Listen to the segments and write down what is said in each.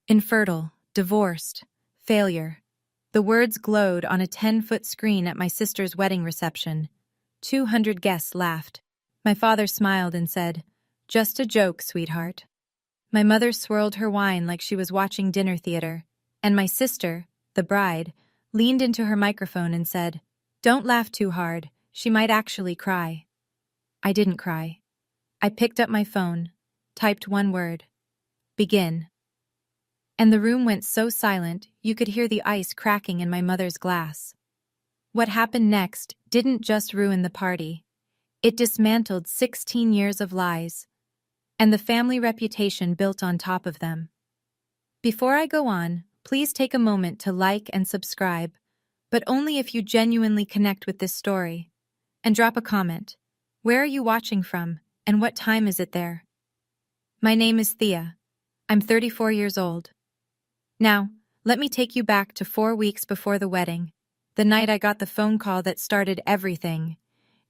Infertile, divorced, failure. The words glowed on a 10-foot screen at my sister's wedding reception. 200 guests laughed. My father smiled and said, "Just a joke, sweetheart." My mother swirled her wine like she was watching dinner theater, and my sister, the bride, leaned into her microphone and said, "Don't laugh too hard, she might actually cry." I didn't cry. I picked up my phone, typed one word, "Begin." And the room went so silent you could hear the ice cracking in my mother's glass. What happened next didn't just ruin the party. It dismantled 16 years of lies, and the family reputation built on top of them. Before I go on, please take a moment to like and subscribe, but only if you genuinely connect with this story. And drop a comment. Where are you watching from, and what time is it there? My name is Thea. I'm 34 years old. Now, let me take you back to 4 weeks before the wedding, the night I got the phone call that started everything.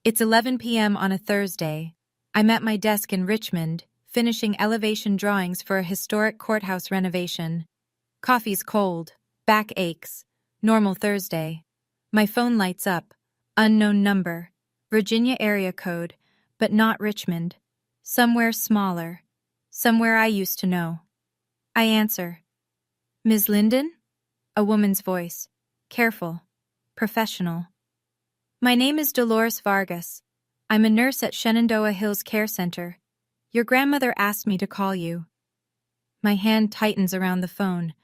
It's 11 p.m. on a Thursday. I'm at my desk in Richmond, finishing elevation drawings for a historic courthouse renovation. Coffee's cold, back aches. Normal Thursday. My phone lights up. Unknown number. Virginia area code, but not Richmond. Somewhere smaller. Somewhere I used to know. I answer. "Ms. Linden?" A woman's voice. Careful. Professional. "My name is Dolores Vargas. I'm a nurse at Shenandoah Hills Care Center. Your grandmother asked me to call you." My hand tightens around the phone.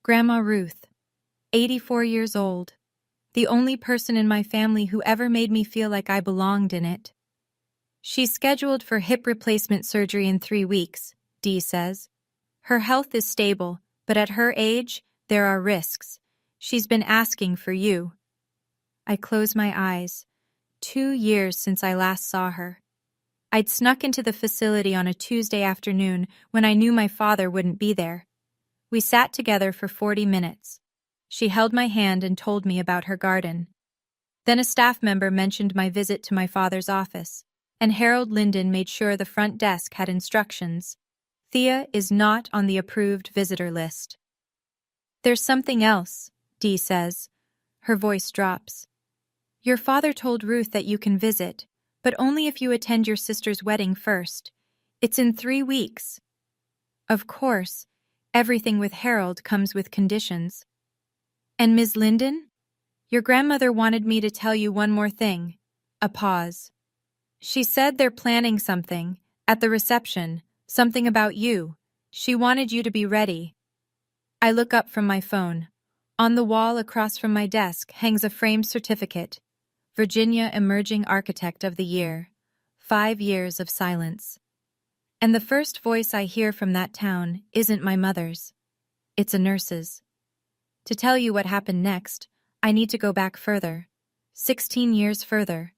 Grandma Ruth. 84 years old. The only person in my family who ever made me feel like I belonged in it. "She's scheduled for hip replacement surgery in 3 weeks, Dee says. Her health is stable, but at her age, there are risks. She's been asking for you." I close my eyes. 2 years since I last saw her. I'd snuck into the facility on a Tuesday afternoon when I knew my father wouldn't be there. We sat together for 40 minutes. She held my hand and told me about her garden. Then a staff member mentioned my visit to my father's office, and Harold Linden made sure the front desk had instructions. Thea is not on the approved visitor list. "There's something else," Dee says. Her voice drops. "Your father told Ruth that you can visit, but only if you attend your sister's wedding first. It's in 3 weeks." Of course, everything with Harold comes with conditions. "And Ms. Linden? Your grandmother wanted me to tell you one more thing." A pause. "She said they're planning something, at the reception, something about you. She wanted you to be ready." I look up from my phone. On the wall across from my desk hangs a framed certificate. Virginia Emerging Architect of the Year. 5 years of silence. And the first voice I hear from that town isn't my mother's. It's a nurse's. To tell you what happened next, I need to go back further. 16 years further.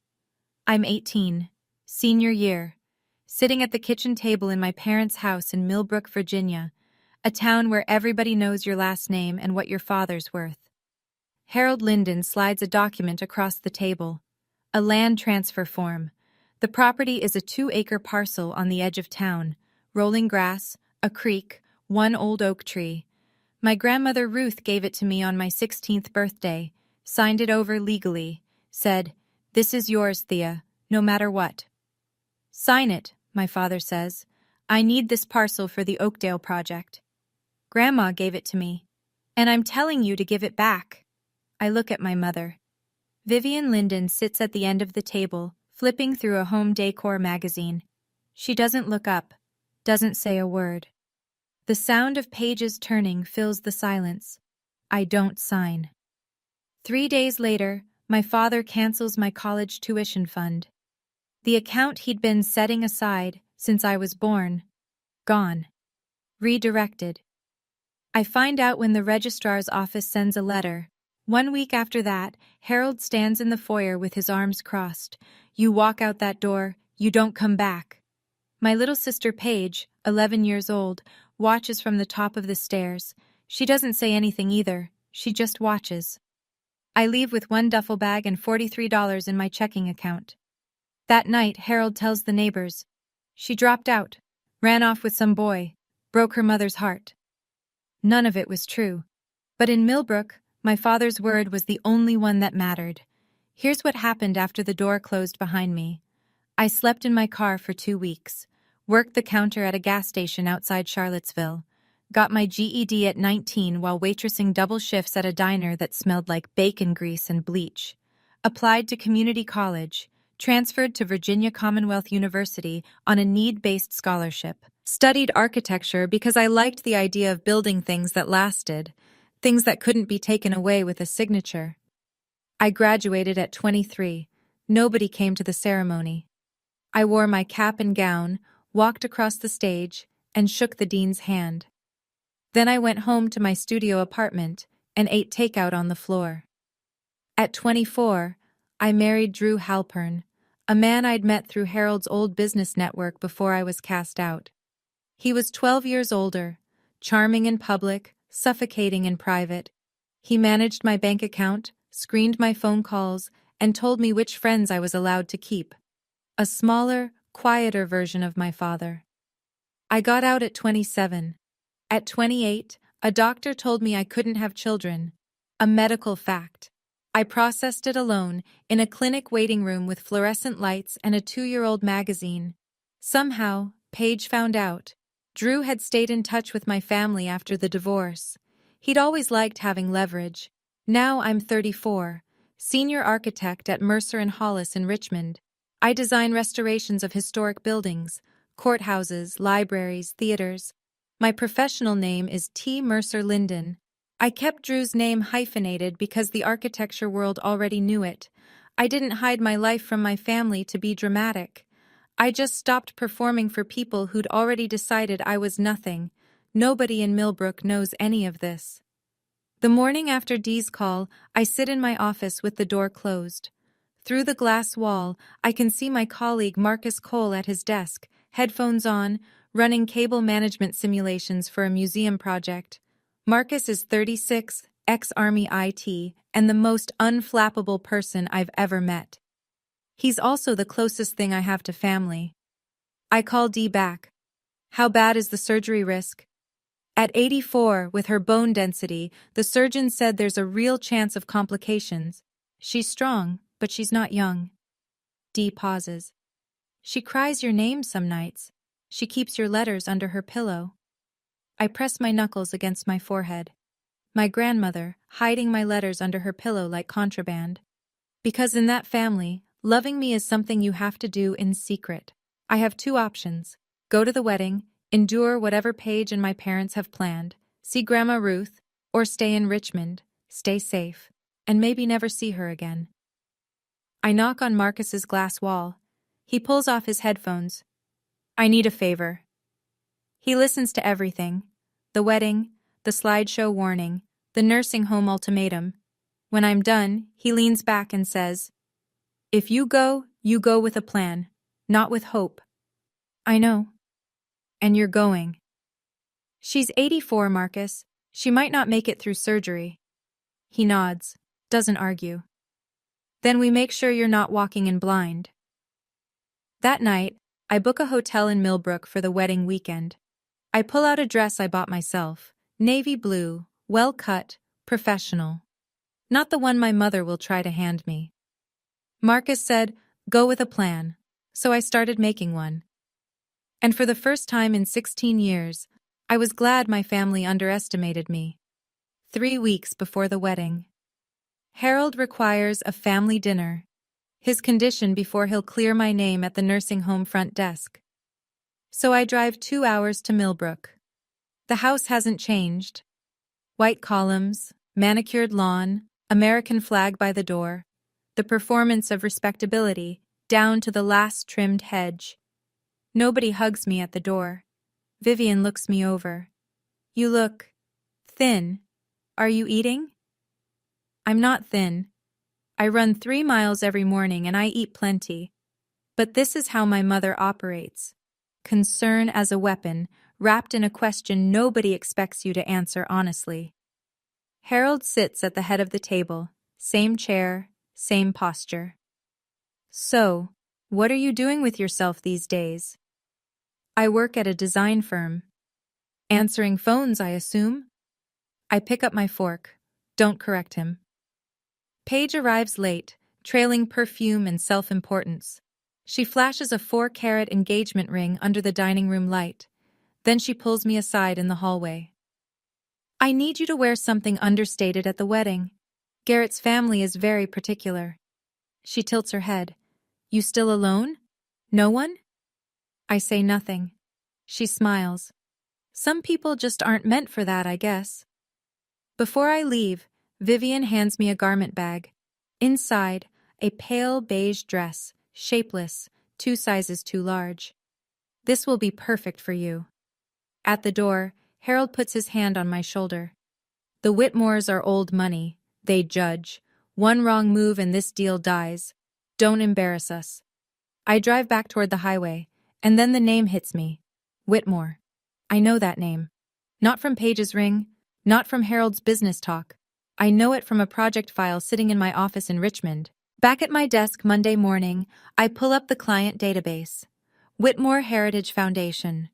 I'm 18, senior year, sitting at the kitchen table in my parents' house in Millbrook, Virginia, a town where everybody knows your last name and what your father's worth. Harold Linden slides a document across the table. A land transfer form. The property is a 2-acre parcel on the edge of town. Rolling grass, a creek, 1 old oak tree. My grandmother Ruth gave it to me on my 16th birthday, signed it over legally, said, "This is yours, Thea, no matter what." "Sign it," my father says. "I need this parcel for the Oakdale project." "Grandma gave it to me, and I'm telling you to give it back." I look at my mother. Vivian Linden sits at the end of the table, flipping through a home decor magazine. She doesn't look up, doesn't say a word. The sound of pages turning fills the silence. I don't sign. 3 days later, my father cancels my college tuition fund. The account he'd been setting aside since I was born. Gone. Redirected. I find out when the registrar's office sends a letter. 1 week after that, Harold stands in the foyer with his arms crossed. "You walk out that door, you don't come back." My little sister Paige, 11 years old, watches from the top of the stairs. She doesn't say anything either, she just watches. I leave with 1 duffel bag and $43 in my checking account. That night, Harold tells the neighbors. "She dropped out, ran off with some boy, broke her mother's heart." None of it was true. But in Millbrook, my father's word was the only one that mattered. Here's what happened after the door closed behind me. I slept in my car for 2 weeks, worked the counter at a gas station outside Charlottesville, got my GED at 19 while waitressing double shifts at a diner that smelled like bacon grease and bleach, applied to community college, transferred to Virginia Commonwealth University on a need-based scholarship, studied architecture because I liked the idea of building things that lasted, things that couldn't be taken away with a signature. I graduated at 23. Nobody came to the ceremony. I wore my cap and gown, walked across the stage, and shook the dean's hand. Then I went home to my studio apartment and ate takeout on the floor. At 24, I married Drew Halpern, a man I'd met through Harold's old business network before I was cast out. He was 12 years older, charming in public, suffocating in private. He managed my bank account, screened my phone calls, and told me which friends I was allowed to keep. A smaller, quieter version of my father. I got out at 27. At 28, a doctor told me I couldn't have children. A medical fact. I processed it alone, in a clinic waiting room with fluorescent lights and a 2-year-old magazine. Somehow, Paige found out. Drew had stayed in touch with my family after the divorce. He'd always liked having leverage. Now I'm 34, senior architect at Mercer & Hollis in Richmond. I design restorations of historic buildings, courthouses, libraries, theaters. My professional name is T. Mercer Linden. I kept Drew's name hyphenated because the architecture world already knew it. I didn't hide my life from my family to be dramatic. I just stopped performing for people who'd already decided I was nothing. Nobody in Millbrook knows any of this. The morning after Dee's call, I sit in my office with the door closed. Through the glass wall, I can see my colleague Marcus Cole at his desk, headphones on, running cable management simulations for a museum project. Marcus is 36, ex-Army IT, and the most unflappable person I've ever met. He's also the closest thing I have to family. I call Dee back. How bad is the surgery risk? At 84, with her bone density, the surgeon said there's a real chance of complications. She's strong, but she's not young. Dee pauses. She cries your name some nights. She keeps your letters under her pillow. I press my knuckles against my forehead. My grandmother, hiding my letters under her pillow like contraband. Because in that family, loving me is something you have to do in secret. I have 2 options. Go to the wedding, endure whatever Paige and my parents have planned, see Grandma Ruth, or stay in Richmond, stay safe, and maybe never see her again. I knock on Marcus's glass wall. He pulls off his headphones. I need a favor. He listens to everything. The wedding, the slideshow warning, the nursing home ultimatum. When I'm done, he leans back and says, "If you go with a plan, not with hope." I know. And you're going. She's 84, Marcus. She might not make it through surgery. He nods, doesn't argue. Then we make sure you're not walking in blind. That night, I book a hotel in Millbrook for the wedding weekend. I pull out a dress I bought myself, navy blue, well-cut, professional. Not the one my mother will try to hand me. Marcus said, "Go with a plan," so I started making one. And for the first time in 16 years, I was glad my family underestimated me. 3 weeks before the wedding. Harold requires a family dinner. His condition before he'll clear my name at the nursing home front desk. So I drive 2 hours to Millbrook. The house hasn't changed. White columns, manicured lawn, American flag by the door. The performance of respectability, down to the last trimmed hedge. Nobody hugs me at the door. Vivian looks me over. "You look thin. Are you eating?" I'm not thin. I run 3 miles every morning and I eat plenty. But this is how my mother operates. Concern as a weapon, wrapped in a question nobody expects you to answer honestly. Harold sits at the head of the table, same chair, same posture. "So, what are you doing with yourself these days?" "I work at a design firm." "Answering phones, I assume?" I pick up my fork. Don't correct him. Paige arrives late, trailing perfume and self-importance. She flashes a 4-carat engagement ring under the dining room light. Then she pulls me aside in the hallway. I need you to wear something understated at the wedding. Garrett's family is very particular. She tilts her head. You still alone? No one? I say nothing. She smiles. Some people just aren't meant for that, I guess. Before I leave, Vivian hands me a garment bag. Inside, a pale beige dress, shapeless, 2 sizes too large. This will be perfect for you. At the door, Harold puts his hand on my shoulder. The Whitmores are old money. They judge. One wrong move and this deal dies. Don't embarrass us. I drive back toward the highway, and then the name hits me. Whitmore. I know that name. Not from Paige's ring, not from Harold's business talk. I know it from a project file sitting in my office in Richmond. Back at my desk Monday morning, I pull up the client database. Whitmore Heritage Foundation.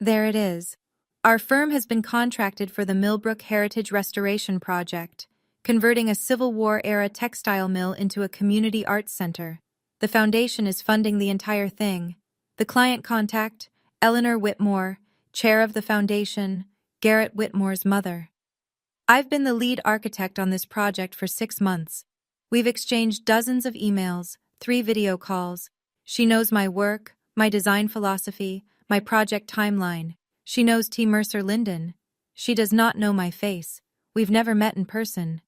There it is. Our firm has been contracted for the Millbrook Heritage Restoration Project, converting a Civil War-era textile mill into a community arts center. The foundation is funding the entire thing. The client contact, Eleanor Whitmore, chair of the foundation, Garrett Whitmore's mother. I've been the lead architect on this project for 6 months. We've exchanged dozens of emails, 3 video calls. She knows my work, my design philosophy, my project timeline. She knows T. Mercer Linden. She does not know my face. We've never met in person.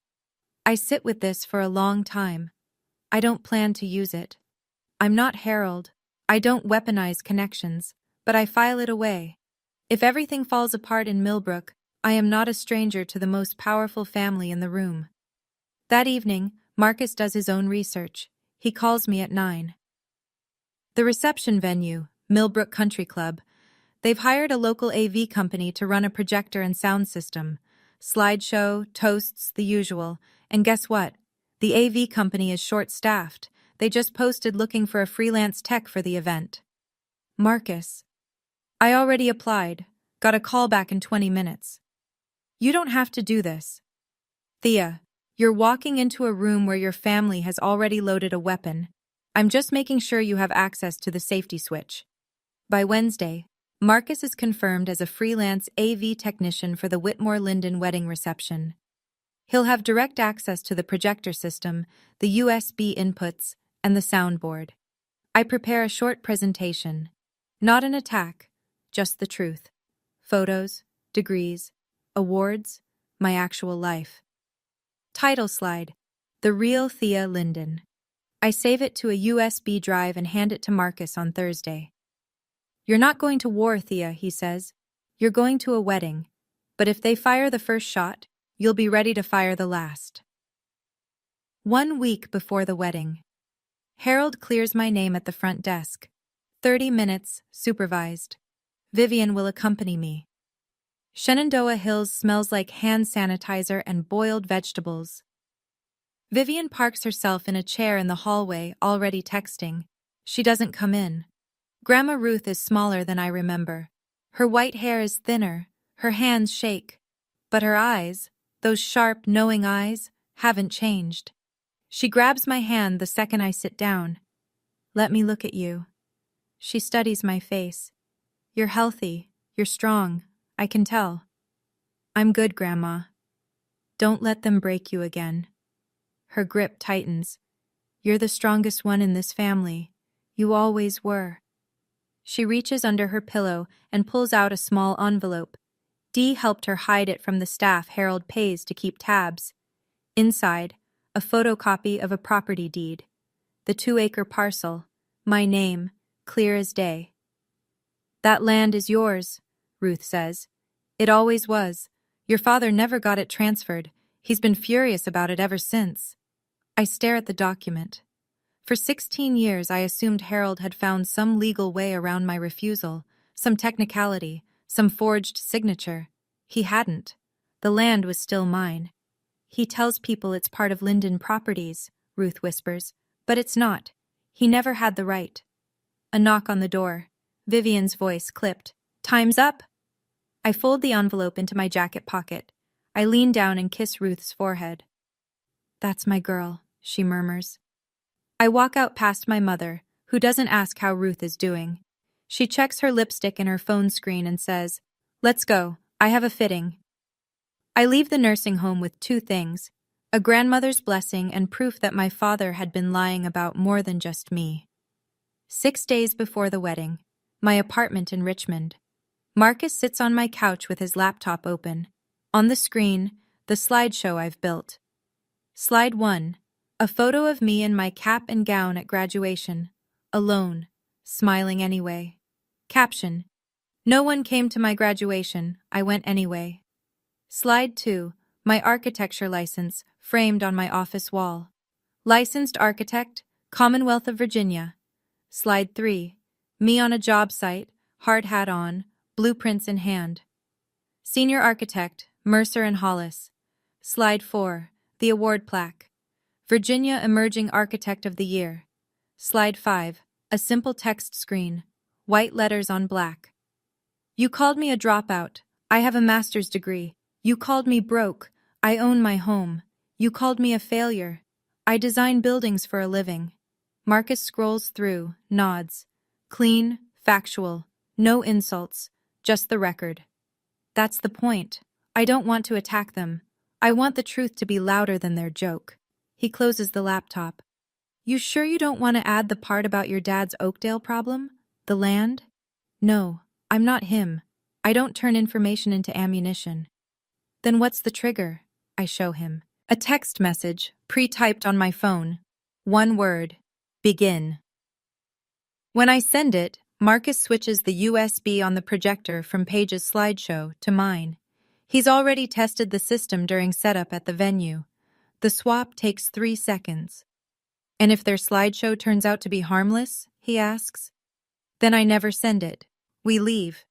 I sit with this for a long time. I don't plan to use it. I'm not Harold. I don't weaponize connections, but I file it away. If everything falls apart in Millbrook, I am not a stranger to the most powerful family in the room. That evening, Marcus does his own research. He calls me at 9. The reception venue, Millbrook Country Club. They've hired a local AV company to run a projector and sound system. Slideshow, toasts, the usual. And guess what? The AV company is short-staffed. They just posted looking for a freelance tech for the event. Marcus. I already applied. Got a call back in 20 minutes. You don't have to do this. Thea, you're walking into a room where your family has already loaded a weapon. I'm just making sure you have access to the safety switch. By Wednesday, Marcus is confirmed as a freelance AV technician for the Whitmore Linden wedding reception. He'll have direct access to the projector system, the USB inputs, and the soundboard. I prepare a short presentation. Not an attack, just the truth. Photos, degrees, awards, my actual life. Title slide, The Real Thea Linden. I save it to a USB drive and hand it to Marcus on Thursday. You're not going to war, Thea, he says. You're going to a wedding. But if they fire the first shot, you'll be ready to fire the last. 1 week before the wedding. Harold clears my name at the front desk. 30 minutes, supervised. Vivian will accompany me. Shenandoah Hills smells like hand sanitizer and boiled vegetables. Vivian parks herself in a chair in the hallway, already texting. She doesn't come in. Grandma Ruth is smaller than I remember. Her white hair is thinner, her hands shake. But her eyes, those sharp, knowing eyes, haven't changed. She grabs my hand the second I sit down. Let me look at you. She studies my face. You're healthy, you're strong, I can tell. I'm good, Grandma. Don't let them break you again. Her grip tightens. You're the strongest one in this family. You always were. She reaches under her pillow and pulls out a small envelope. Dee helped her hide it from the staff Harold pays to keep tabs. Inside, a photocopy of a property deed. The 2-acre parcel. My name, clear as day. That land is yours, Ruth says. It always was. Your father never got it transferred. He's been furious about it ever since. I stare at the document. For 16 years, I assumed Harold had found some legal way around my refusal, some technicality, some forged signature. He hadn't. The land was still mine. He tells people it's part of Linden Properties, Ruth whispers, but it's not. He never had the right. A knock on the door. Vivian's voice clipped. Time's up! I fold the envelope into my jacket pocket. I lean down and kiss Ruth's forehead. "That's my girl," she murmurs. I walk out past my mother, who doesn't ask how Ruth is doing. She checks her lipstick and her phone screen and says, "Let's go, I have a fitting." I leave the nursing home with two things: a grandmother's blessing and proof that my father had been lying about more than just me. 6 days before the wedding, my apartment in Richmond. Marcus sits on my couch with his laptop open. On the screen, the slideshow I've built. Slide 1. A photo of me in my cap and gown at graduation. Alone. Smiling anyway. Caption: "No one came to my graduation, I went anyway." Slide 2. My architecture license, framed on my office wall. Licensed architect, Commonwealth of Virginia. Slide 3. Me on a job site, hard hat on, blueprints in hand. Senior architect, Mercer and Hollis. Slide 4. The award plaque. Virginia Emerging Architect of the Year. Slide 5. A simple text screen. White letters on black. "You called me a dropout. I have a master's degree. You called me broke. I own my home. You called me a failure. I design buildings for a living." Marcus scrolls through, nods. Clean, factual, no insults, just the record. That's the point. I don't want to attack them. I want the truth to be louder than their joke. He closes the laptop. "You sure you don't want to add the part about your dad's Oakdale problem? The land?" "No, I'm not him. I don't turn information into ammunition." "Then what's the trigger?" I show him. A text message, pre-typed on my phone. One word: begin. When I send it, Marcus switches the USB on the projector from Paige's slideshow to mine. He's already tested the system during setup at the venue. The swap takes 3 seconds. "And if their slideshow turns out to be harmless?" he asks. "Then I never send it. We leave.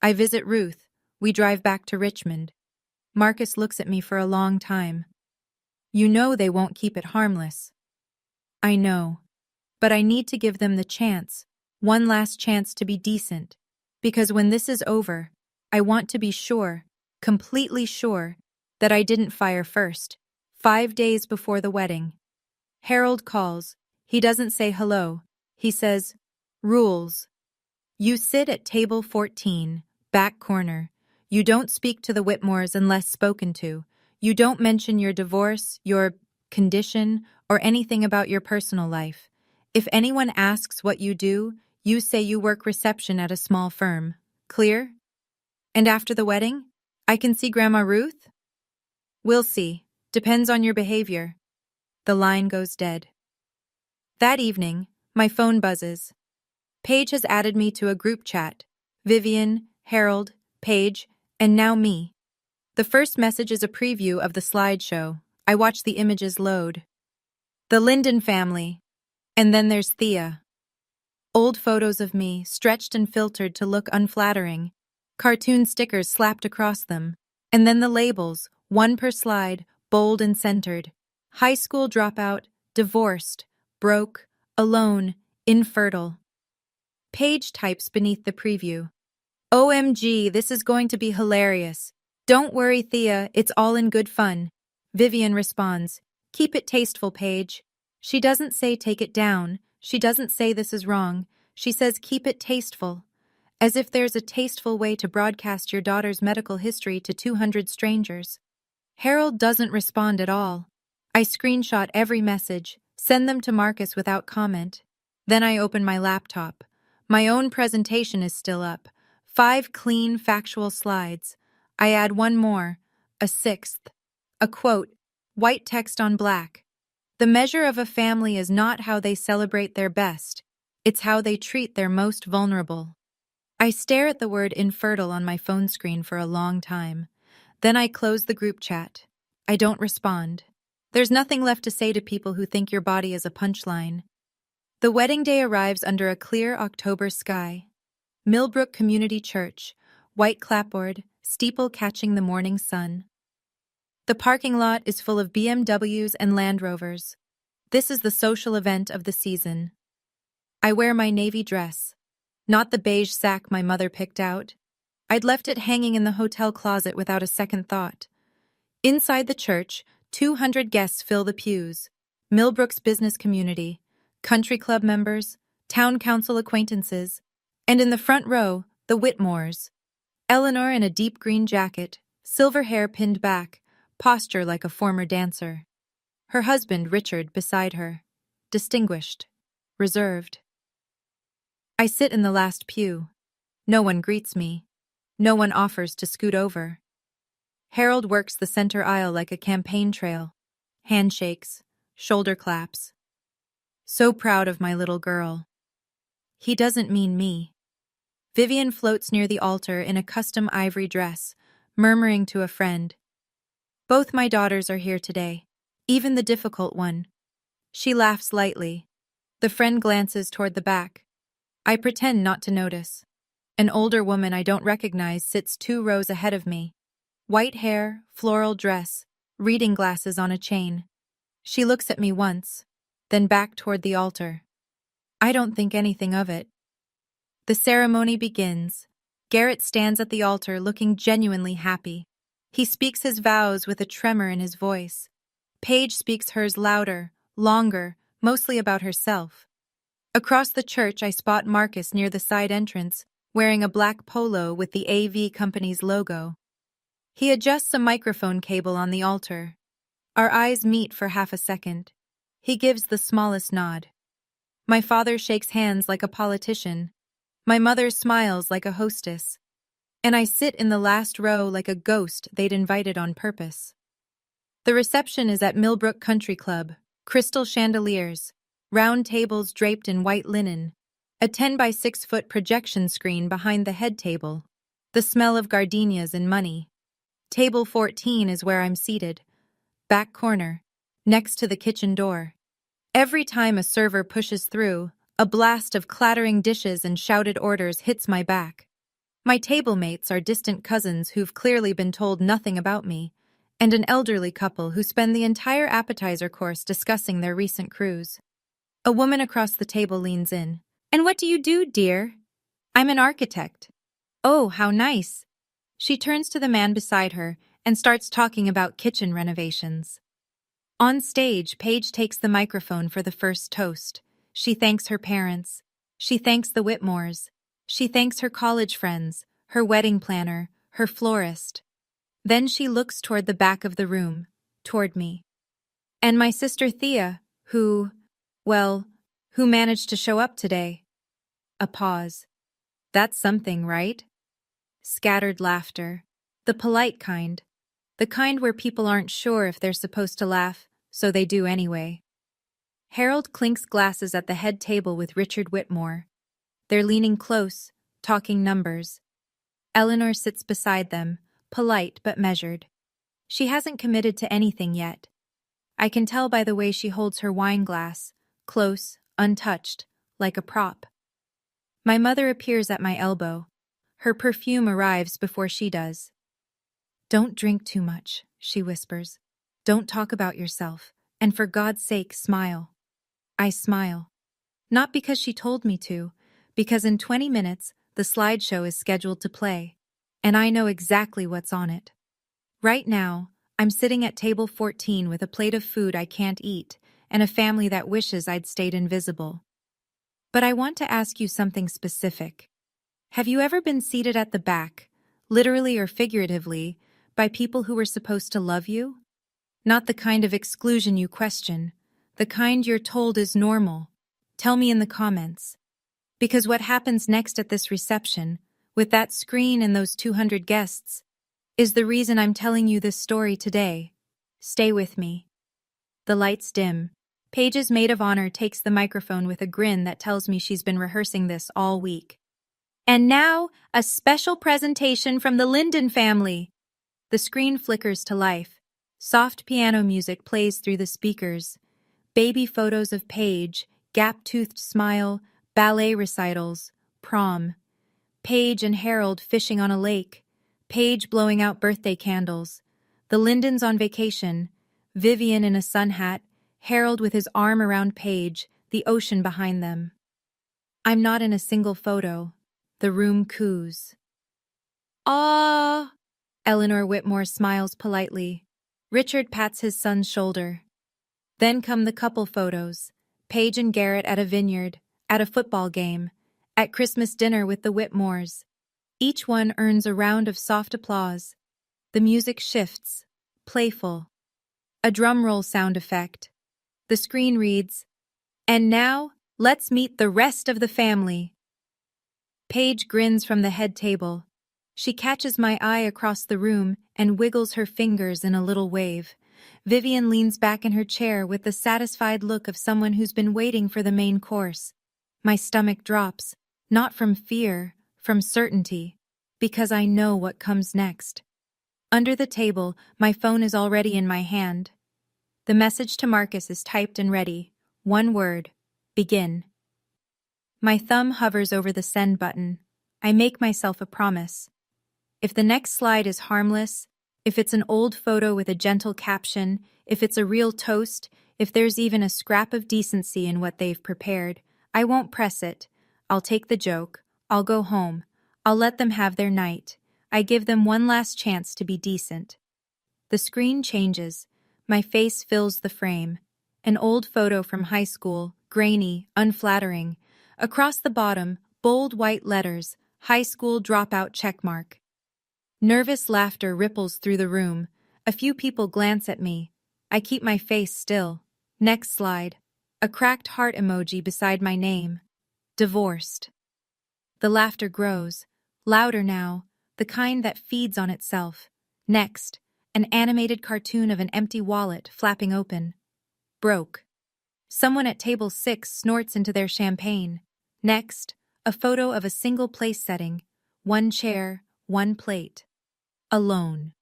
I visit Ruth. We drive back to Richmond." Marcus looks at me for a long time. "You know they won't keep it harmless." "I know. But I need to give them the chance, one last chance to be decent. Because when this is over, I want to be sure, completely sure, that I didn't fire first. 5 days before the wedding. Harold calls. He doesn't say hello. He says, "Rules. You sit at table 14, back corner. You don't speak to the Whitmores unless spoken to. You don't mention your divorce, your condition, or anything about your personal life. If anyone asks what you do, you say you work reception at a small firm. Clear? And after the wedding, I can see Grandma Ruth?" "We'll see. Depends on your behavior." The line goes dead. That evening, my phone buzzes. Paige has added me to a group chat. Vivian, Harold, Paige, and now me. The first message is a preview of the slideshow. I watch the images load. The Linden family. And then there's Thea. Old photos of me, stretched and filtered to look unflattering. Cartoon stickers slapped across them. And then the labels, one per slide, bold and centered. High school dropout, divorced, broke, alone, infertile. Paige types beneath the preview. "OMG, this is going to be hilarious. Don't worry, Thea, it's all in good fun." Vivian responds, "Keep it tasteful, Paige." She doesn't say take it down. She doesn't say this is wrong. She says keep it tasteful. As if there's a tasteful way to broadcast your daughter's medical history to 200 strangers. Harold doesn't respond at all. I screenshot every message, send them to Marcus without comment. Then I open my laptop. My own presentation is still up. 5 clean, factual slides. I add one more, a 6th. A quote, white text on black. "The measure of a family is not how they celebrate their best. It's how they treat their most vulnerable." I stare at the word infertile on my phone screen for a long time. Then I close the group chat. I don't respond. There's nothing left to say to people who think your body is a punchline. The wedding day arrives under a clear October sky. Millbrook Community Church, white clapboard, steeple catching the morning sun. The parking lot is full of BMWs and Land Rovers. This is the social event of the season. I wear my navy dress, not the beige sack my mother picked out. I'd left it hanging in the hotel closet without a second thought. Inside the church, 200 guests fill the pews. Millbrook's business community, country club members, town council acquaintances, and in the front row, the Whitmores. Eleanor in a deep green jacket, silver hair pinned back, posture like a former dancer. Her husband, Richard, beside her. Distinguished. Reserved. I sit in the last pew. No one greets me. No one offers to scoot over. Harold works the center aisle like a campaign trail. Handshakes, shoulder claps. So proud of my little girl. He doesn't mean me. Vivian floats near the altar in a custom ivory dress, murmuring to a friend. Both my daughters are here today, even the difficult one. She laughs lightly. The friend glances toward the back. I pretend not to notice. An older woman I don't recognize sits 2 rows ahead of me. White hair, floral dress, reading glasses on a chain. She looks at me once, then back toward the altar. I don't think anything of it. The ceremony begins. Garrett stands at the altar looking genuinely happy. He speaks his vows with a tremor in his voice. Paige speaks hers louder, longer, mostly about herself. Across the church, I spot Marcus near the side entrance, wearing a black polo with the AV company's logo. He adjusts a microphone cable on the altar. Our eyes meet for half a second. He gives the smallest nod. My father shakes hands like a politician. My mother smiles like a hostess. And I sit in the last row like a ghost they'd invited on purpose. The reception is at Millbrook Country Club. Crystal chandeliers, round tables draped in white linen, a 10 by 6 foot projection screen behind the head table, the smell of gardenias and money. Table 14 is where I'm seated, back corner, next to the kitchen door. Every time a server pushes through, a blast of clattering dishes and shouted orders hits my back. My table mates are distant cousins who've clearly been told nothing about me, and an elderly couple who spend the entire appetizer course discussing their recent cruise. A woman across the table leans in. "And what do you do, dear?" "I'm an architect." "Oh, how nice." She turns to the man beside her and starts talking about kitchen renovations. On stage, Paige takes the microphone for the first toast. She thanks her parents. She thanks the Whitmores. She thanks her college friends, her wedding planner, her florist. Then she looks toward the back of the room, toward me. "And my sister Thea, who managed to show up today." A pause. "That's something, right?" Scattered laughter. The polite kind. The kind where people aren't sure if they're supposed to laugh, so they do anyway. Harold clinks glasses at the head table with Richard Whitmore. They're leaning close, talking numbers. Eleanor sits beside them, polite but measured. She hasn't committed to anything yet. I can tell by the way she holds her wine glass, close, untouched, like a prop. My mother appears at my elbow. Her perfume arrives before she does. "Don't drink too much," she whispers. "Don't talk about yourself, and for God's sake, smile." I smile. Not because she told me to, because in 20 minutes, the slideshow is scheduled to play, and I know exactly what's on it. Right now, I'm sitting at table 14 with a plate of food I can't eat and a family that wishes I'd stayed invisible. But I want to ask you something specific. Have you ever been seated at the back, literally or figuratively, by people who were supposed to love you? Not the kind of exclusion you question, the kind you're told is normal. Tell me in the comments. Because what happens next at this reception, with that screen and those 200 guests, is the reason I'm telling you this story today. Stay with me. The lights dim. Paige's maid of honor takes the microphone with a grin that tells me she's been rehearsing this all week. "And now, a special presentation from the Linden family." The screen flickers to life. Soft piano music plays through the speakers. Baby photos of Paige, gap-toothed smile, ballet recitals, prom. Paige and Harold fishing on a lake. Paige blowing out birthday candles. The Lindens on vacation. Vivian in a sun hat. Harold with his arm around Paige, the ocean behind them. I'm not in a single photo. The room coos. "Ah!" Eleanor Whitmore smiles politely. Richard pats his son's shoulder. Then come the couple photos. Paige and Garrett at a vineyard, at a football game, at Christmas dinner with the Whitmores. Each one earns a round of soft applause. The music shifts, playful. A drum roll sound effect. The screen reads, "And now, let's meet the rest of the family." Paige grins from the head table. She catches my eye across the room and wiggles her fingers in a little wave. Vivian leans back in her chair with the satisfied look of someone who's been waiting for the main course. My stomach drops, not from fear, from certainty, because I know what comes next. Under the table, my phone is already in my hand. The message to Marcus is typed and ready. One word: begin. My thumb hovers over the send button. I make myself a promise. If the next slide is harmless, if it's an old photo with a gentle caption, if it's a real toast, if there's even a scrap of decency in what they've prepared, I won't press it. I'll take the joke. I'll go home. I'll let them have their night. I give them one last chance to be decent. The screen changes. My face fills the frame. An old photo from high school, grainy, unflattering. Across the bottom, bold white letters, high school dropout checkmark. Nervous laughter ripples through the room. A few people glance at me. I keep my face still. Next slide. A cracked heart emoji beside my name. Divorced. The laughter grows. Louder now. The kind that feeds on itself. Next. An animated cartoon of an empty wallet flapping open. Broke. Someone at table 6 snorts into their champagne. Next. A photo of a single place setting. One chair, one plate. Alone.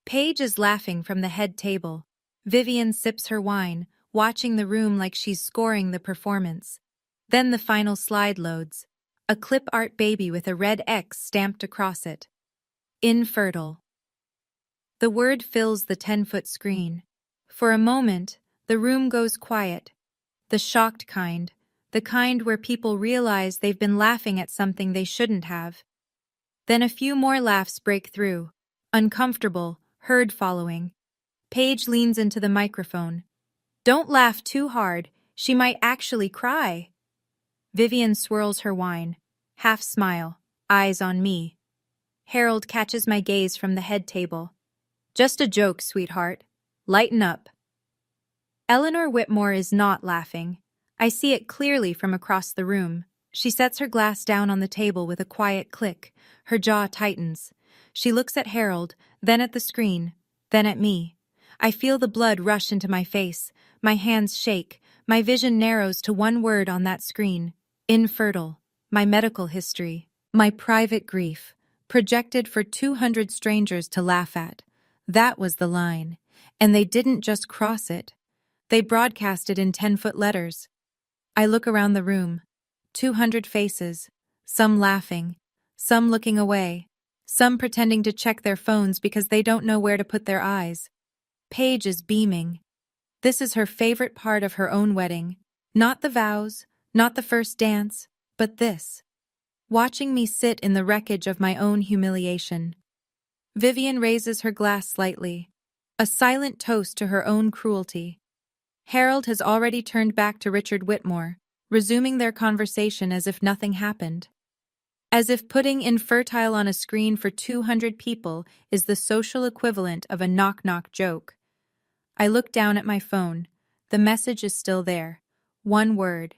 Paige is laughing from the head table. Vivian sips her wine, watching the room like she's scoring the performance. Then the final slide loads. A clip art baby with a red X stamped across it. Infertile. The word fills the 10-foot screen. For a moment, the room goes quiet. The shocked kind. The kind where people realize they've been laughing at something they shouldn't have. Then a few more laughs break through. Uncomfortable, herd following. Paige leans into the microphone. "Don't laugh too hard. She might actually cry." Vivian swirls her wine. Half smile, eyes on me. Harold catches my gaze from the head table. "Just a joke, sweetheart. Lighten up." Eleanor Whitmore is not laughing. I see it clearly from across the room. She sets her glass down on the table with a quiet click. Her jaw tightens. She looks at Harold, then at the screen, then at me. I feel the blood rush into my face. My hands shake. My vision narrows to one word on that screen. Infertile. My medical history. My private grief. Projected for 200 strangers to laugh at. That was the line. And they didn't just cross it. They broadcast it in 10-foot letters. I look around the room. 200 faces. Some laughing. Some looking away. Some pretending to check their phones because they don't know where to put their eyes. Paige is beaming. This is her favorite part of her own wedding. Not the vows, not the first dance, but this. Watching me sit in the wreckage of my own humiliation. Vivian raises her glass slightly. A silent toast to her own cruelty. Harold has already turned back to Richard Whitmore, resuming their conversation as if nothing happened. As if putting Infertile on a screen for 200 people is the social equivalent of a knock-knock joke. I look down at my phone. The message is still there. One word.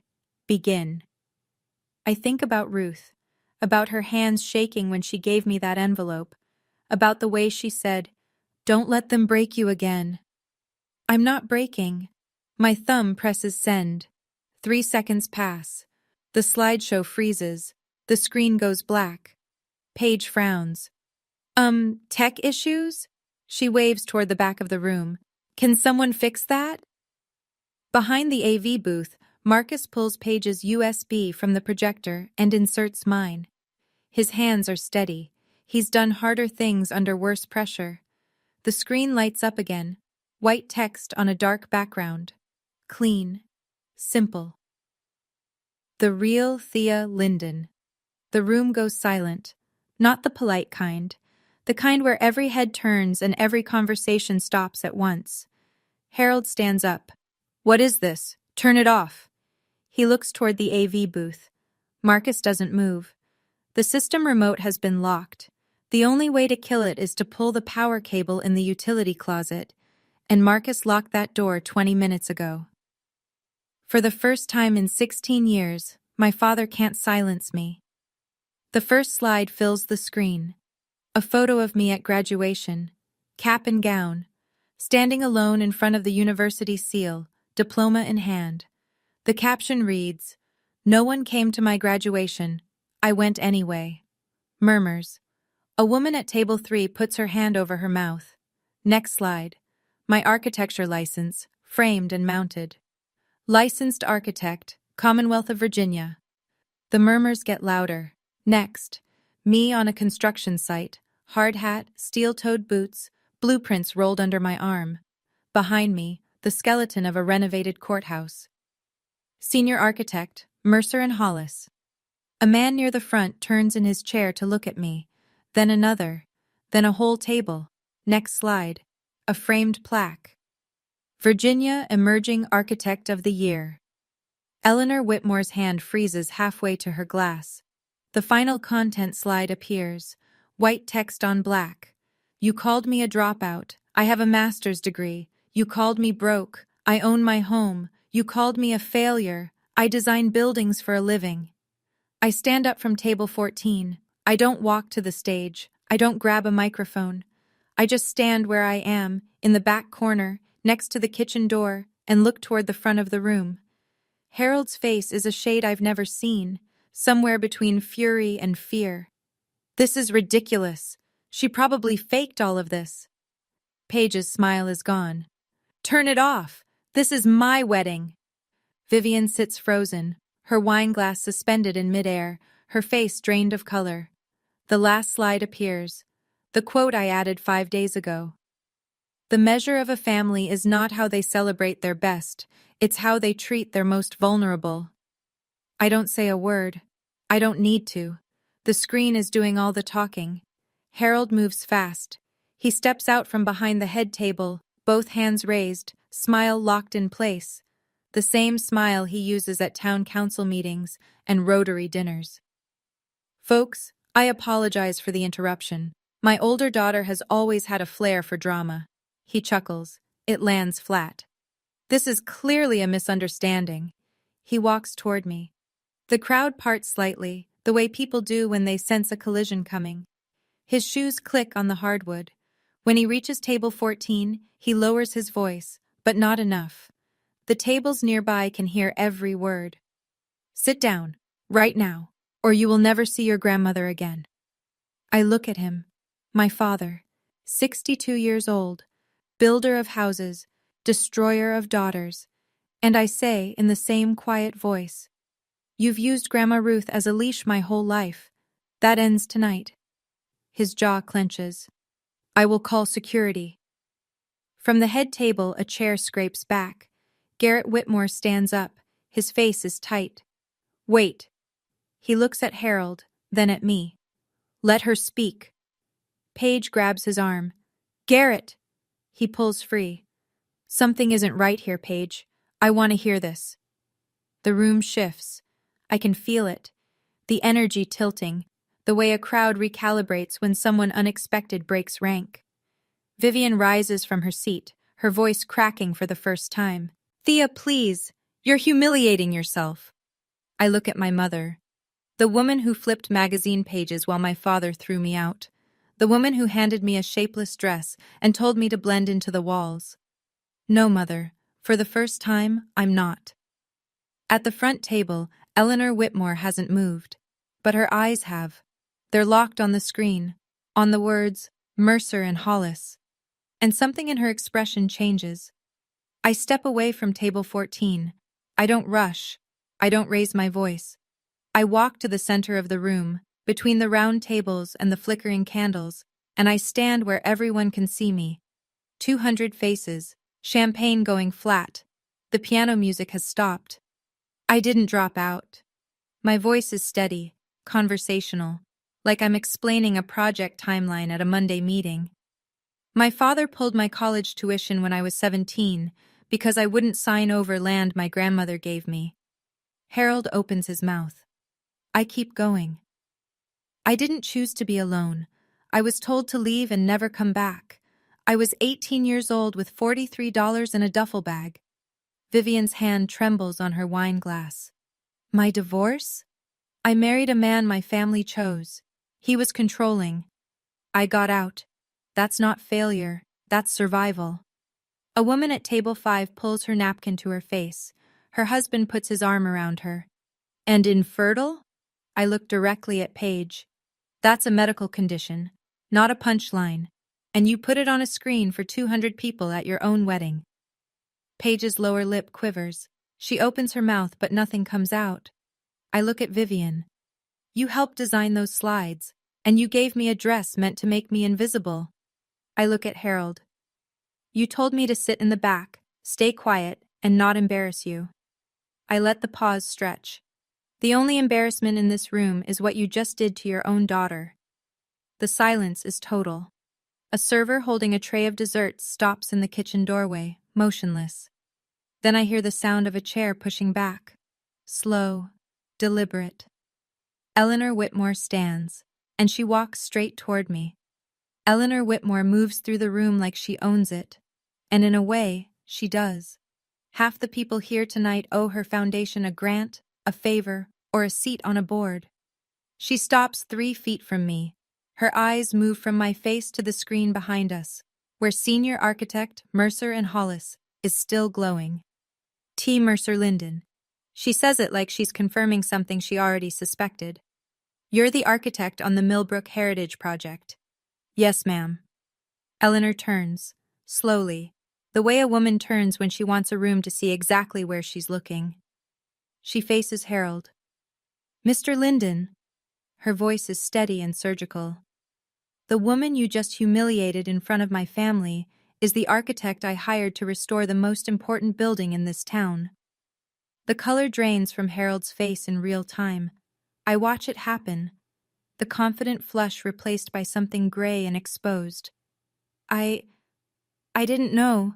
Begin. I think about Ruth, about her hands shaking when she gave me that envelope, about the way she said, "Don't let them break you again." I'm not breaking. My thumb presses send. 3 seconds pass. The slideshow freezes. The screen goes black. Paige frowns. Tech issues?" She waves toward the back of the room. "Can someone fix that?" Behind the AV booth, Marcus pulls Paige's USB from the projector and inserts mine. His hands are steady. He's done harder things under worse pressure. The screen lights up again. White text on a dark background. Clean. Simple. The real Thea Linden. The room goes silent. Not the polite kind. The kind where every head turns and every conversation stops at once. Harold stands up. What is this? Turn it off. He looks toward the AV booth. Marcus doesn't move. The system remote has been locked. The only way to kill it is to pull the power cable in the utility closet, and Marcus locked that door 20 minutes ago. For the first time in 16 years, my father can't silence me. The first slide fills the screen. A photo of me at graduation, cap and gown, standing alone in front of the university seal, diploma in hand. The caption reads, "No one came to my graduation. I went anyway." Murmurs. A woman at table 3 puts her hand over her mouth. Next slide. My architecture license, framed and mounted. Licensed architect, Commonwealth of Virginia. The murmurs get louder. Next. Me on a construction site, hard hat, steel-toed boots, blueprints rolled under my arm. Behind me, the skeleton of a renovated courthouse. Senior architect, Mercer and Hollis. A man near the front turns in his chair to look at me, then another, then a whole table. Next slide. A framed plaque. Virginia Emerging Architect of the Year. Eleanor Whitmore's hand freezes halfway to her glass. The final content slide appears, white text on black. You called me a dropout. I have a master's degree. You called me broke. I own my home. You called me a failure. I design buildings for a living. I stand up from table 14. I don't walk to the stage. I don't grab a microphone. I just stand where I am, in the back corner, next to the kitchen door, and look toward the front of the room. Harold's face is a shade I've never seen, somewhere between fury and fear. This is ridiculous. She probably faked all of this. Paige's smile is gone. Turn it off. This is my wedding. Vivian sits frozen, her wine glass suspended in midair, her face drained of color. The last slide appears. The quote I added 5 days ago. The measure of a family is not how they celebrate their best, it's how they treat their most vulnerable. I don't say a word. I don't need to. The screen is doing all the talking. Harold moves fast. He steps out from behind the head table, both hands raised, smile locked in place. The same smile he uses at town council meetings and Rotary dinners. Folks, I apologize for the interruption. My older daughter has always had a flair for drama. He chuckles. It lands flat. This is clearly a misunderstanding. He walks toward me. The crowd parts slightly, the way people do when they sense a collision coming. His shoes click on the hardwood. When he reaches table 14, he lowers his voice, but not enough. The tables nearby can hear every word. Sit down, right now, or you will never see your grandmother again. I look at him. My father, 62 years old, builder of houses, destroyer of daughters, and I say in the same quiet voice, "You've used Grandma Ruth as a leash my whole life. That ends tonight." His jaw clenches. I will call security. From the head table, a chair scrapes back. Garrett Whitmore stands up. His face is tight. Wait. He looks at Harold, then at me. Let her speak. Paige grabs his arm. Garrett! He pulls free. Something isn't right here, Paige. I want to hear this. The room shifts. I can feel it. The energy tilting, the way a crowd recalibrates when someone unexpected breaks rank. Vivian rises from her seat, her voice cracking for the first time. Thea, please. You're humiliating yourself. I look at my mother. The woman who flipped magazine pages while my father threw me out. The woman who handed me a shapeless dress and told me to blend into the walls. No, Mother. For the first time, I'm not. At the front table, Eleanor Whitmore hasn't moved. But her eyes have. They're locked on the screen, on the words, Mercer and Hollis. And something in her expression changes. I step away from table 14. I don't rush. I don't raise my voice. I walk to the center of the room, between the round tables and the flickering candles, and I stand where everyone can see me. 200 faces, champagne going flat. The piano music has stopped. I didn't drop out. My voice is steady, conversational. like I'm explaining a project timeline at a Monday meeting. My father pulled my college tuition when I was 17 because I wouldn't sign over land my grandmother gave me. Harold opens his mouth. I keep going. I didn't choose to be alone. I was told to leave and never come back. I was 18 years old with $43 in a duffel bag. Vivian's hand trembles on her wine glass. My divorce? I married a man my family chose. He was controlling. I got out. That's not failure, that's survival. A woman at table 5 pulls her napkin to her face. Her husband puts his arm around her. And infertile? I look directly at Paige. That's a medical condition, not a punchline. And you put it on a screen for 200 people at your own wedding. Paige's lower lip quivers. She opens her mouth but nothing comes out. I look at Vivian. You helped design those slides, and you gave me a dress meant to make me invisible. I look at Harold. You told me to sit in the back, stay quiet, and not embarrass you. I let the pause stretch. The only embarrassment in this room is what you just did to your own daughter. The silence is total. A server holding a tray of desserts stops in the kitchen doorway, motionless. Then I hear the sound of a chair pushing back. Slow, deliberate. Eleanor Whitmore stands, and she walks straight toward me. Eleanor Whitmore moves through the room like she owns it. And in a way, she does. Half the people here tonight owe her foundation a grant, a favor, or a seat on a board. She stops 3 feet from me. Her eyes move from my face to the screen behind us, where senior architect Mercer and Hollis is still glowing. T. Mercer Linden. She says it like she's confirming something she already suspected. You're the architect on the Millbrook Heritage Project. Yes, ma'am. Eleanor turns, slowly, the way a woman turns when she wants a room to see exactly where she's looking. She faces Harold. Mr. Linden. Her voice is steady and surgical. The woman you just humiliated in front of my family is the architect I hired to restore the most important building in this town. The color drains from Harold's face in real time. I watch it happen, the confident flush replaced by something gray and exposed. I didn't know.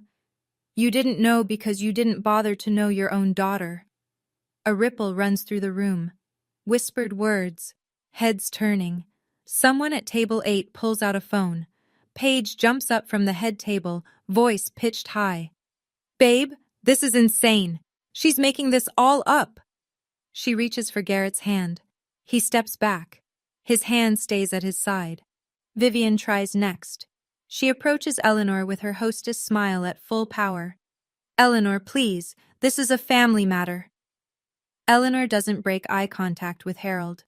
You didn't know because you didn't bother to know your own daughter. A ripple runs through the room. Whispered words, heads turning. Someone at table 8 pulls out a phone. Paige jumps up from the head table, voice pitched high. Babe, this is insane. She's making this all up. She reaches for Garrett's hand. He steps back. His hand stays at his side. Vivian tries next. She approaches Eleanor with her hostess smile at full power. Eleanor, please, this is a family matter. Eleanor doesn't break eye contact with Harold.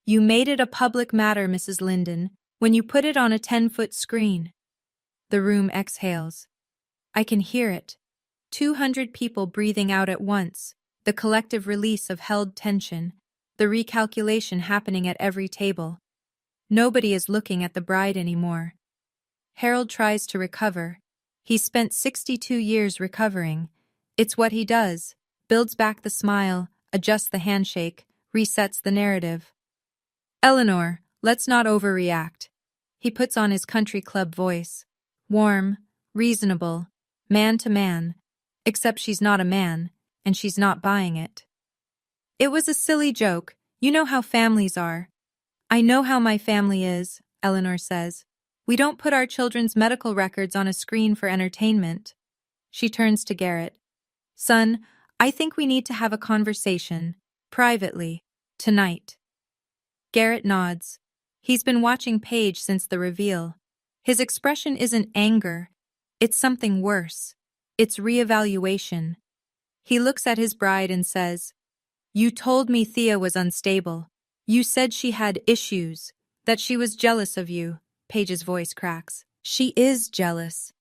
You made it a public matter, Mrs. Linden, when you put it on a 10-foot screen. The room exhales. I can hear it. 200 people breathing out at once, the collective release of held tension, the recalculation happening at every table. Nobody is looking at the bride anymore. Harold tries to recover. He's spent 62 years recovering. It's what he does. Builds back the smile, adjusts the handshake, resets the narrative. Eleanor, let's not overreact. He puts on his country club voice. Warm, reasonable, man to man, except she's not a man, and she's not buying it. It was a silly joke. You know how families are. I know how my family is, Eleanor says. We don't put our children's medical records on a screen for entertainment. She turns to Garrett. Son, I think we need to have a conversation, privately, tonight. Garrett nods. He's been watching Paige since the reveal. His expression isn't anger. It's something worse. It's reevaluation. He looks at his bride and says, You told me Thea was unstable. You said she had issues, that she was jealous of you. Paige's voice cracks. She is jealous.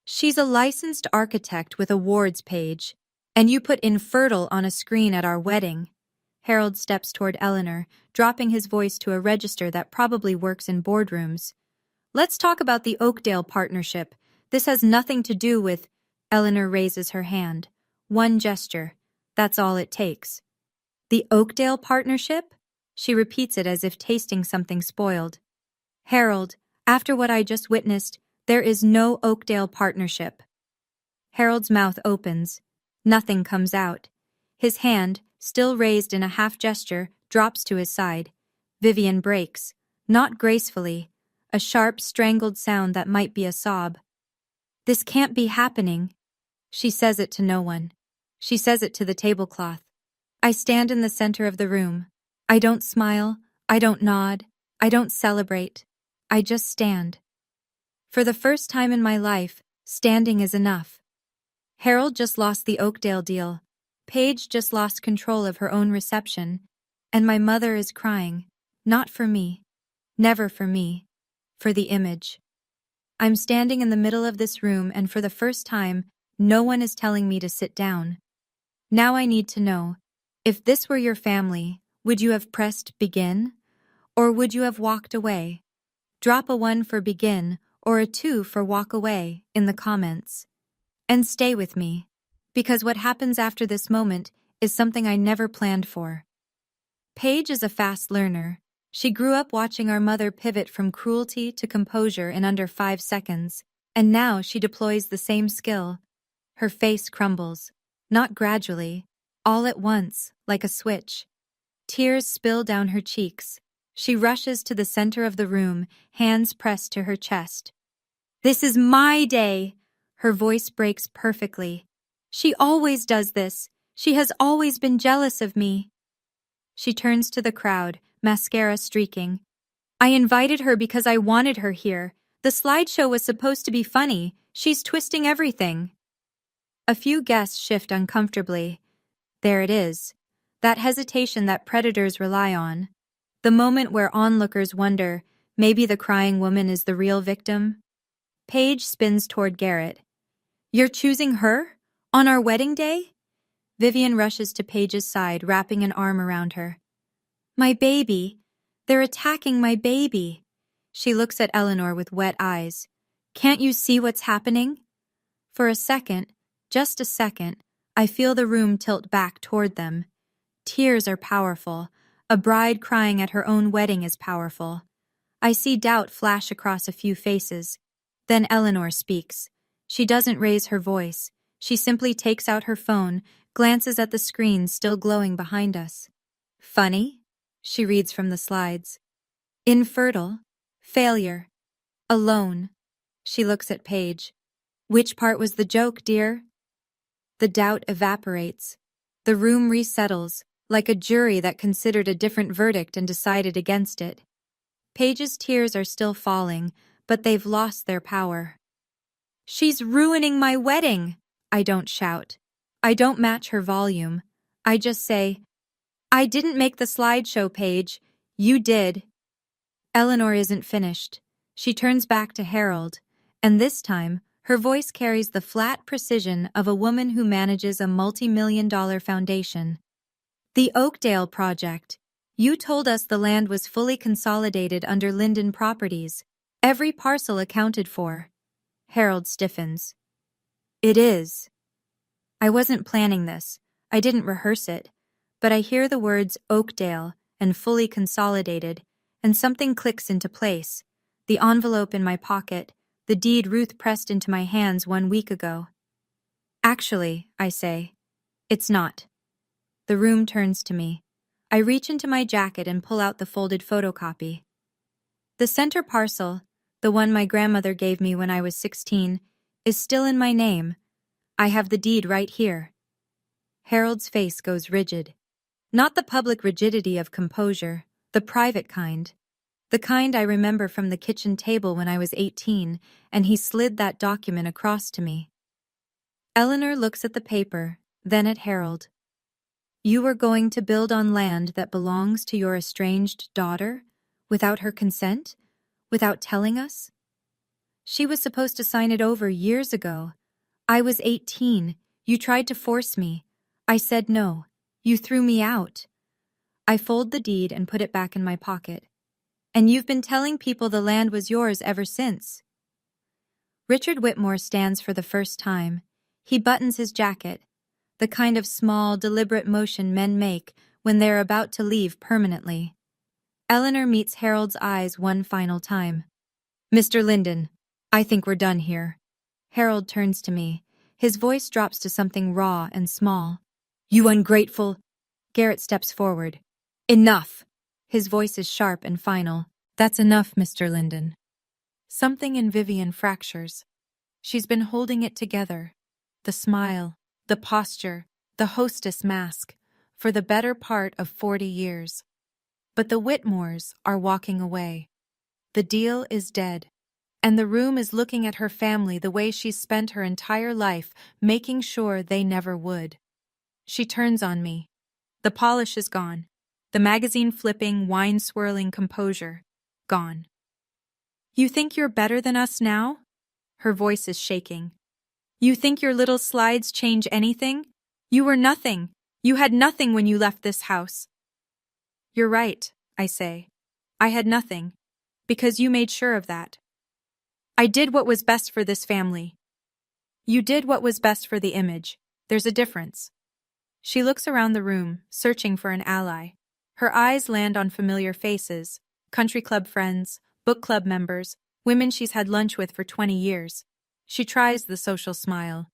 She's a licensed architect with awards, Paige, and you put infertile on a screen at our wedding. Harold steps toward Eleanor, dropping his voice to a register that probably works in boardrooms. Let's talk about the Oakdale partnership. This has nothing to do with... Eleanor raises her hand. One gesture. That's all it takes. The Oakdale partnership? She repeats it as if tasting something spoiled. Harold, after what I just witnessed, there is no Oakdale partnership. Harold's mouth opens. Nothing comes out. His hand, still raised in a half gesture, drops to his side. Vivian breaks, not gracefully, a sharp, strangled sound that might be a sob. This can't be happening. She says it to no one. She says it to the tablecloth. I stand in the center of the room. I don't smile. I don't nod. I don't celebrate. I just stand. For the first time in my life, standing is enough. Harold just lost the Oakdale deal. Paige just lost control of her own reception. And my mother is crying. Not for me. Never for me. For the image. I'm standing in the middle of this room, and for the first time, no one is telling me to sit down. Now I need to know, if this were your family, would you have pressed begin? Or would you have walked away? Drop a 1 for begin or a 2 for walk away in the comments. And stay with me, because what happens after this moment is something I never planned for. Paige is a fast learner. She grew up watching our mother pivot from cruelty to composure in under 5 seconds, and now she deploys the same skill. Her face crumbles, not gradually, all at once, like a switch. Tears spill down her cheeks. She rushes to the center of the room, hands pressed to her chest. This is my day! Her voice breaks perfectly. She always does this. She has always been jealous of me. She turns to the crowd, mascara streaking. I invited her because I wanted her here. The slideshow was supposed to be funny. She's twisting everything. A few guests shift uncomfortably. There it is. That hesitation that predators rely on. The moment where onlookers wonder, maybe the crying woman is the real victim. Paige spins toward Garrett. You're choosing her? On our wedding day? Vivian rushes to Paige's side, wrapping an arm around her. My baby. They're attacking my baby. She looks at Eleanor with wet eyes. Can't you see what's happening? For a second, just a second, I feel the room tilt back toward them. Tears are powerful. A bride crying at her own wedding is powerful. I see doubt flash across a few faces. Then Eleanor speaks. She doesn't raise her voice. She simply takes out her phone, glances at the screen still glowing behind us. Funny? She reads from the slides. Infertile. Failure. Alone. She looks at Paige. Which part was the joke, dear? The doubt evaporates. The room resettles, like a jury that considered a different verdict and decided against it. Paige's tears are still falling, but they've lost their power. She's ruining my wedding! I don't shout. I don't match her volume. I just say, I didn't make the slideshow, Paige. You did. Eleanor isn't finished. She turns back to Harold, and this time, her voice carries the flat precision of a woman who manages a multi-million-dollar foundation. The Oakdale Project. You told us the land was fully consolidated under Linden Properties. Every parcel accounted for. Harold stiffens. It is. I wasn't planning this. I didn't rehearse it. But I hear the words Oakdale and fully consolidated, and something clicks into place. The envelope in my pocket, the deed Ruth pressed into my hands 1 week ago. Actually, I say, it's not. The room turns to me. I reach into my jacket and pull out the folded photocopy. The center parcel, the one my grandmother gave me when I was 16, is still in my name. I have the deed right here. Harold's face goes rigid. Not the public rigidity of composure, the private kind. The kind I remember from the kitchen table when I was 18, and he slid that document across to me. Eleanor looks at the paper, then at Harold. You were going to build on land that belongs to your estranged daughter, without her consent? Without telling us? She was supposed to sign it over years ago. I was 18. You tried to force me. I said no. You threw me out. I fold the deed and put it back in my pocket. And you've been telling people the land was yours ever since. Richard Whitmore stands for the first time. He buttons his jacket, the kind of small, deliberate motion men make when they're about to leave permanently. Eleanor meets Harold's eyes one final time. Mr. Linden, I think we're done here. Harold turns to me. His voice drops to something raw and small. You ungrateful. Garrett steps forward. Enough. His voice is sharp and final. That's enough, Mr. Linden. Something in Vivian fractures. She's been holding it together. The smile, the posture, the hostess mask, for the better part of 40 years. But the Whitmores are walking away. The deal is dead. And the room is looking at her family the way she's spent her entire life, making sure they never would. She turns on me. The polish is gone. The magazine-flipping, wine-swirling composure, gone. You think you're better than us now? Her voice is shaking. You think your little slides change anything? You were nothing. You had nothing when you left this house. You're right, I say. I had nothing. Because you made sure of that. I did what was best for this family. You did what was best for the image. There's a difference. She looks around the room, searching for an ally. Her eyes land on familiar faces, country club friends, book club members, women she's had lunch with for 20 years. She tries the social smile.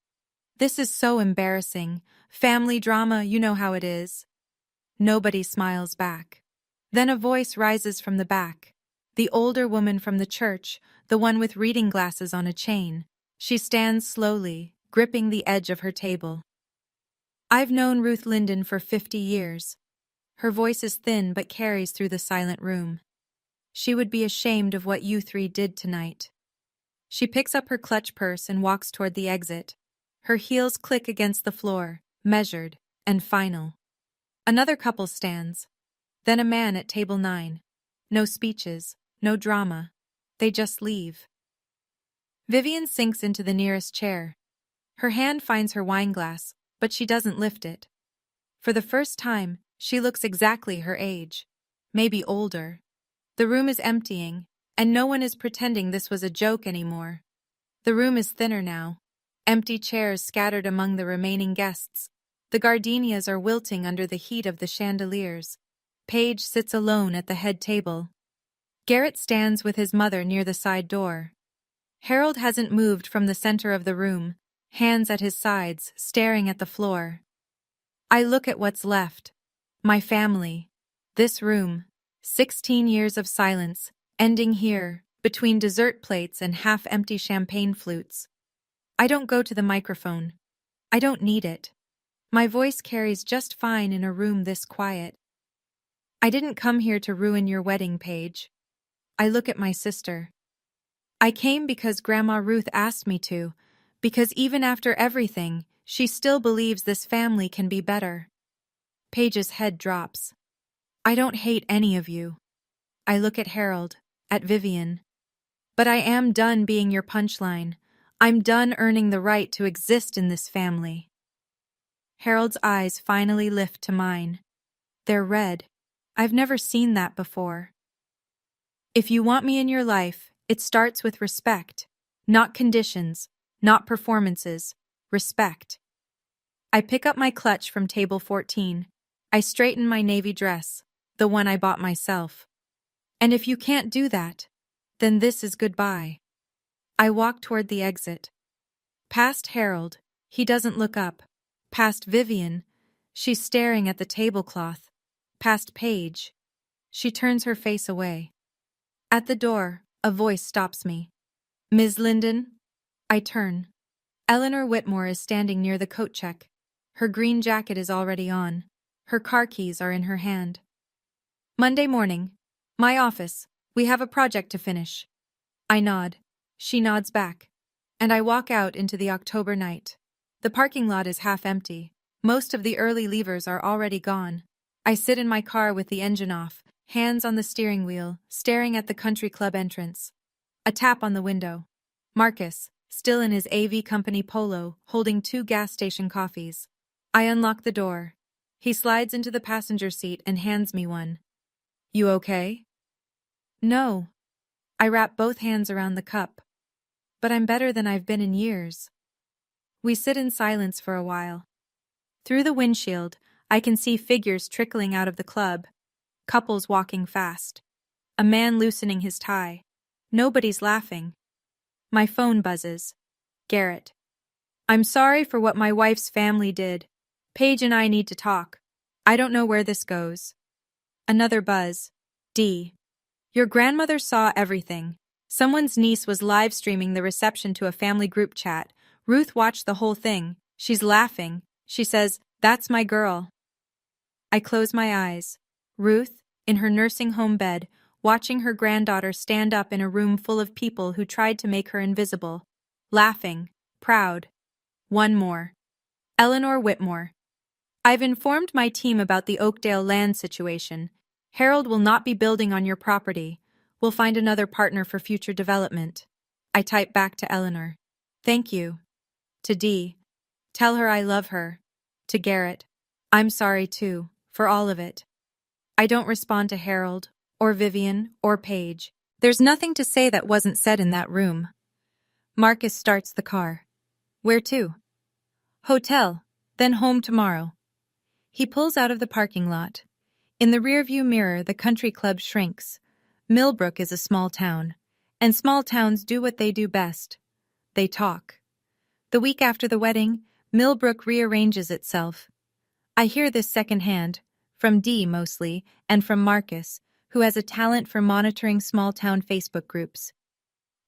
This is so embarrassing. Family drama, you know how it is. Nobody smiles back. Then a voice rises from the back. The older woman from the church, the one with reading glasses on a chain. She stands slowly, gripping the edge of her table. I've known Ruth Linden for 50 years. Her voice is thin but carries through the silent room. She would be ashamed of what you three did tonight. She picks up her clutch purse and walks toward the exit. Her heels click against the floor, measured and final. Another couple stands. Then a man at table 9. No speeches, no drama. They just leave. Vivian sinks into the nearest chair. Her hand finds her wine glass, but she doesn't lift it. For the first time, she looks exactly her age. Maybe older. The room is emptying, and no one is pretending this was a joke anymore. The room is thinner now. Empty chairs scattered among the remaining guests. The gardenias are wilting under the heat of the chandeliers. Paige sits alone at the head table. Garrett stands with his mother near the side door. Harold hasn't moved from the center of the room, hands at his sides, staring at the floor. I look at what's left. My family. This room. 16 years of silence, ending here, between dessert plates and half-empty champagne flutes. I don't go to the microphone. I don't need it. My voice carries just fine in a room this quiet. I didn't come here to ruin your wedding, Paige. I look at my sister. I came because Grandma Ruth asked me to, because even after everything, she still believes this family can be better. Paige's head drops. I don't hate any of you. I look at Harold, at Vivian. But I am done being your punchline. I'm done earning the right to exist in this family. Harold's eyes finally lift to mine. They're red. I've never seen that before. If you want me in your life, it starts with respect. Not conditions, not performances. Respect. I pick up my clutch from table 14. I straighten my navy dress, the one I bought myself. And if you can't do that, then this is goodbye. I walk toward the exit. Past Harold, he doesn't look up. Past Vivian, she's staring at the tablecloth. Past Paige, she turns her face away. At the door, a voice stops me. Ms. Linden? I turn. Eleanor Whitmore is standing near the coat check. Her green jacket is already on. Her car keys are in her hand. Monday morning. My office. We have a project to finish. I nod. She nods back. And I walk out into the October night. The parking lot is half empty. Most of the early leavers are already gone. I sit in my car with the engine off, hands on the steering wheel, staring at the country club entrance. A tap on the window. Marcus, still in his AV company polo, holding 2 gas station coffees. I unlock the door. He slides into the passenger seat and hands me one. You okay? No. I wrap both hands around the cup. But I'm better than I've been in years. We sit in silence for a while. Through the windshield, I can see figures trickling out of the club. Couples walking fast. A man loosening his tie. Nobody's laughing. My phone buzzes. Garrett. I'm sorry for what my wife's family did. Paige and I need to talk. I don't know where this goes. Another buzz. D. Your grandmother saw everything. Someone's niece was live streaming the reception to a family group chat. Ruth watched the whole thing. She's laughing. She says, "That's my girl." I close my eyes. Ruth, in her nursing home bed, watching her granddaughter stand up in a room full of people who tried to make her invisible. Laughing. Proud. One more. Eleanor Whitmore. I've informed my team about the Oakdale land situation. Harold will not be building on your property. We'll find another partner for future development. I type back to Eleanor. Thank you. To Dee. Tell her I love her. To Garrett. I'm sorry too, for all of it. I don't respond to Harold, or Vivian, or Paige. There's nothing to say that wasn't said in that room. Marcus starts the car. Where to? Hotel, then home tomorrow. He pulls out of the parking lot. In the rearview mirror, the country club shrinks. Millbrook is a small town, and small towns do what they do best. They talk. The week after the wedding, Millbrook rearranges itself. I hear this secondhand, from Dee mostly, and from Marcus, who has a talent for monitoring small-town Facebook groups.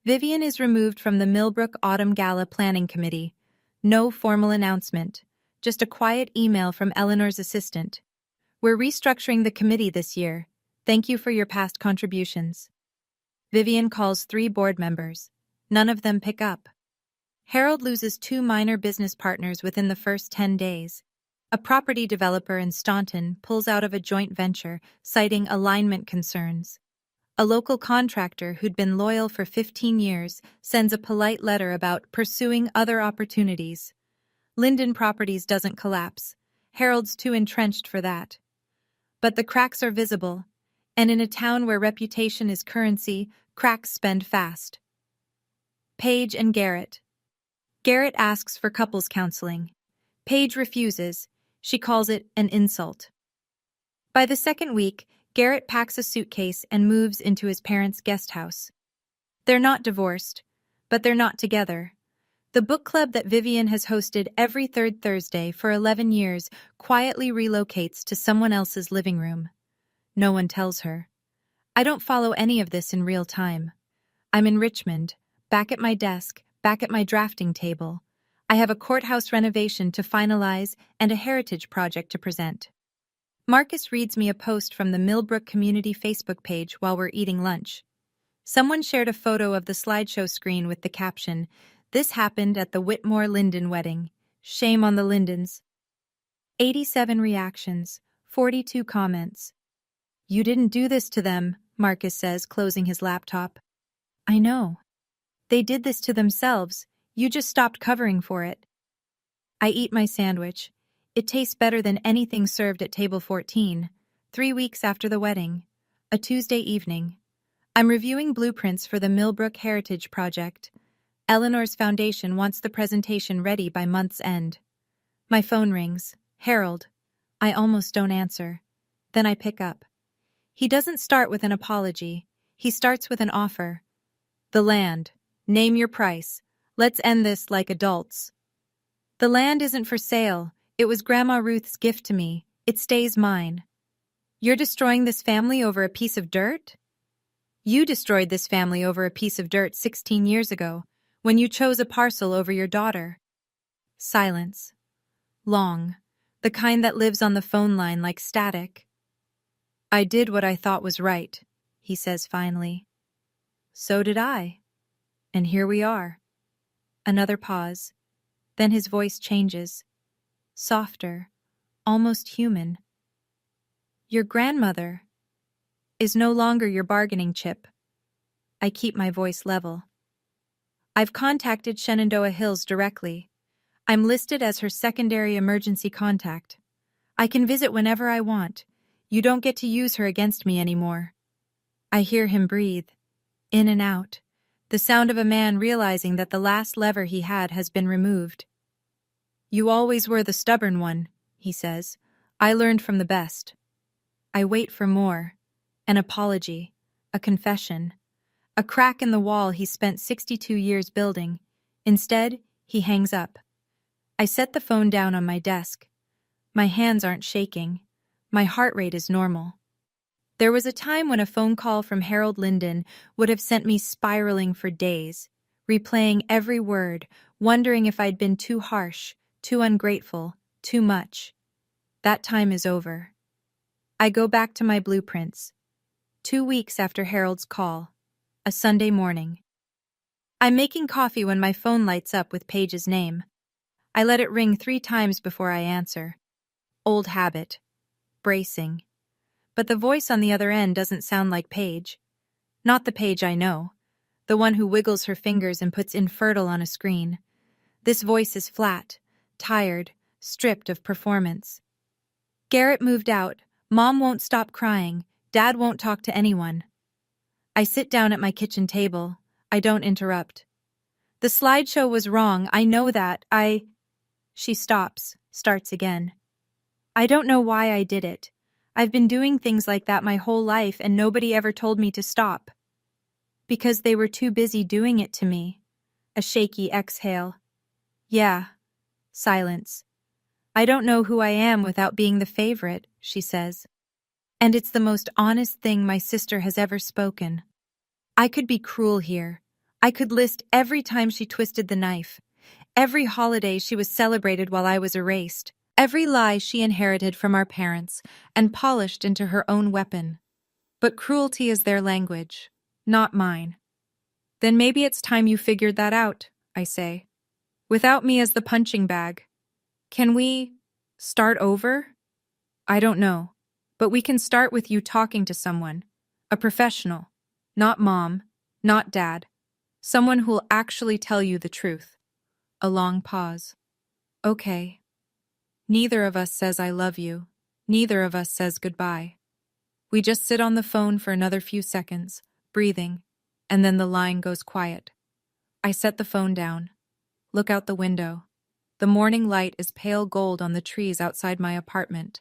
Vivian is removed from the Millbrook Autumn Gala Planning Committee. No formal announcement, just a quiet email from Eleanor's assistant. We're restructuring the committee this year. Thank you for your past contributions. Vivian calls 3 board members. None of them pick up. Harold loses 2 minor business partners within the first 10 days. A property developer in Staunton pulls out of a joint venture, citing alignment concerns. A local contractor who'd been loyal for 15 years sends a polite letter about pursuing other opportunities. Linden Properties doesn't collapse. Harold's too entrenched for that. But the cracks are visible, and in a town where reputation is currency, cracks spend fast. Paige and Garrett. Garrett asks for couples counseling. Paige refuses. She calls it an insult. By the second week, Garrett packs a suitcase and moves into his parents' guest house. They're not divorced, but they're not together. The book club that Vivian has hosted every third Thursday for 11 years quietly relocates to someone else's living room. No one tells her. I don't follow any of this in real time. I'm in Richmond, back at my desk, back at my drafting table. I have a courthouse renovation to finalize and a heritage project to present. Marcus reads me a post from the Millbrook Community Facebook page while we're eating lunch. Someone shared a photo of the slideshow screen with the caption, "This happened at the Whitmore-Linden wedding. Shame on the Lindens." 87 reactions, 42 comments. You didn't do this to them, Marcus says, closing his laptop. I know. They did this to themselves. You just stopped covering for it. I eat my sandwich. It tastes better than anything served at table 14, 3 weeks after the wedding, a Tuesday evening. I'm reviewing blueprints for the Millbrook Heritage Project. Eleanor's foundation wants the presentation ready by month's end. My phone rings. Harold. I almost don't answer. Then I pick up. He doesn't start with an apology. He starts with an offer. The land. Name your price. Let's end this like adults. The land isn't for sale. It was Grandma Ruth's gift to me. It stays mine. You're destroying this family over a piece of dirt? You destroyed this family over a piece of dirt 16 years ago, when you chose a parcel over your daughter. Silence. Long. The kind that lives on the phone line like static. I did what I thought was right, he says finally. So did I. And here we are. Another pause. Then his voice changes. Softer, almost human. Your grandmother is no longer your bargaining chip. I keep my voice level. I've contacted Shenandoah Hills directly. I'm listed as her secondary emergency contact. I can visit whenever I want. You don't get to use her against me anymore. I hear him breathe, in and out, the sound of a man realizing that the last lever he had has been removed. You always were the stubborn one, he says. I learned from the best. I wait for more. An apology. A confession. A crack in the wall he spent 62 years building. Instead, he hangs up. I set the phone down on my desk. My hands aren't shaking. My heart rate is normal. There was a time when a phone call from Harold Linden would have sent me spiraling for days, replaying every word, wondering if I'd been too harsh, too ungrateful, too much. That time is over. I go back to my blueprints. 2 weeks after Harold's call. A Sunday morning. I'm making coffee when my phone lights up with Paige's name. I let it ring 3 times before I answer. Old habit. Bracing. But the voice on the other end doesn't sound like Paige. Not the Paige I know. The one who wiggles her fingers and puts Infertile on a screen. This voice is flat, tired, stripped of performance. Garrett moved out. Mom won't stop crying. Dad won't talk to anyone. I sit down at my kitchen table. I don't interrupt. The slideshow was wrong. I know that. She stops, starts again. I don't know why I did it. I've been doing things like that my whole life and nobody ever told me to stop. Because they were too busy doing it to me. A shaky exhale. Yeah. Silence. I don't know who I am without being the favorite, she says. And it's the most honest thing my sister has ever spoken. I could be cruel here. I could list every time she twisted the knife, every holiday she was celebrated while I was erased, every lie she inherited from our parents and polished into her own weapon. But cruelty is their language, not mine. Then maybe it's time you figured that out, I say. Without me as the punching bag. Can we start over? I don't know, but we can start with you talking to someone, a professional, not mom, not dad, someone who'll actually tell you the truth. A long pause. Okay. Neither of us says I love you. Neither of us says goodbye. We just sit on the phone for another few seconds, breathing, and then the line goes quiet. I set the phone down. Look out the window. The morning light is pale gold on the trees outside my apartment.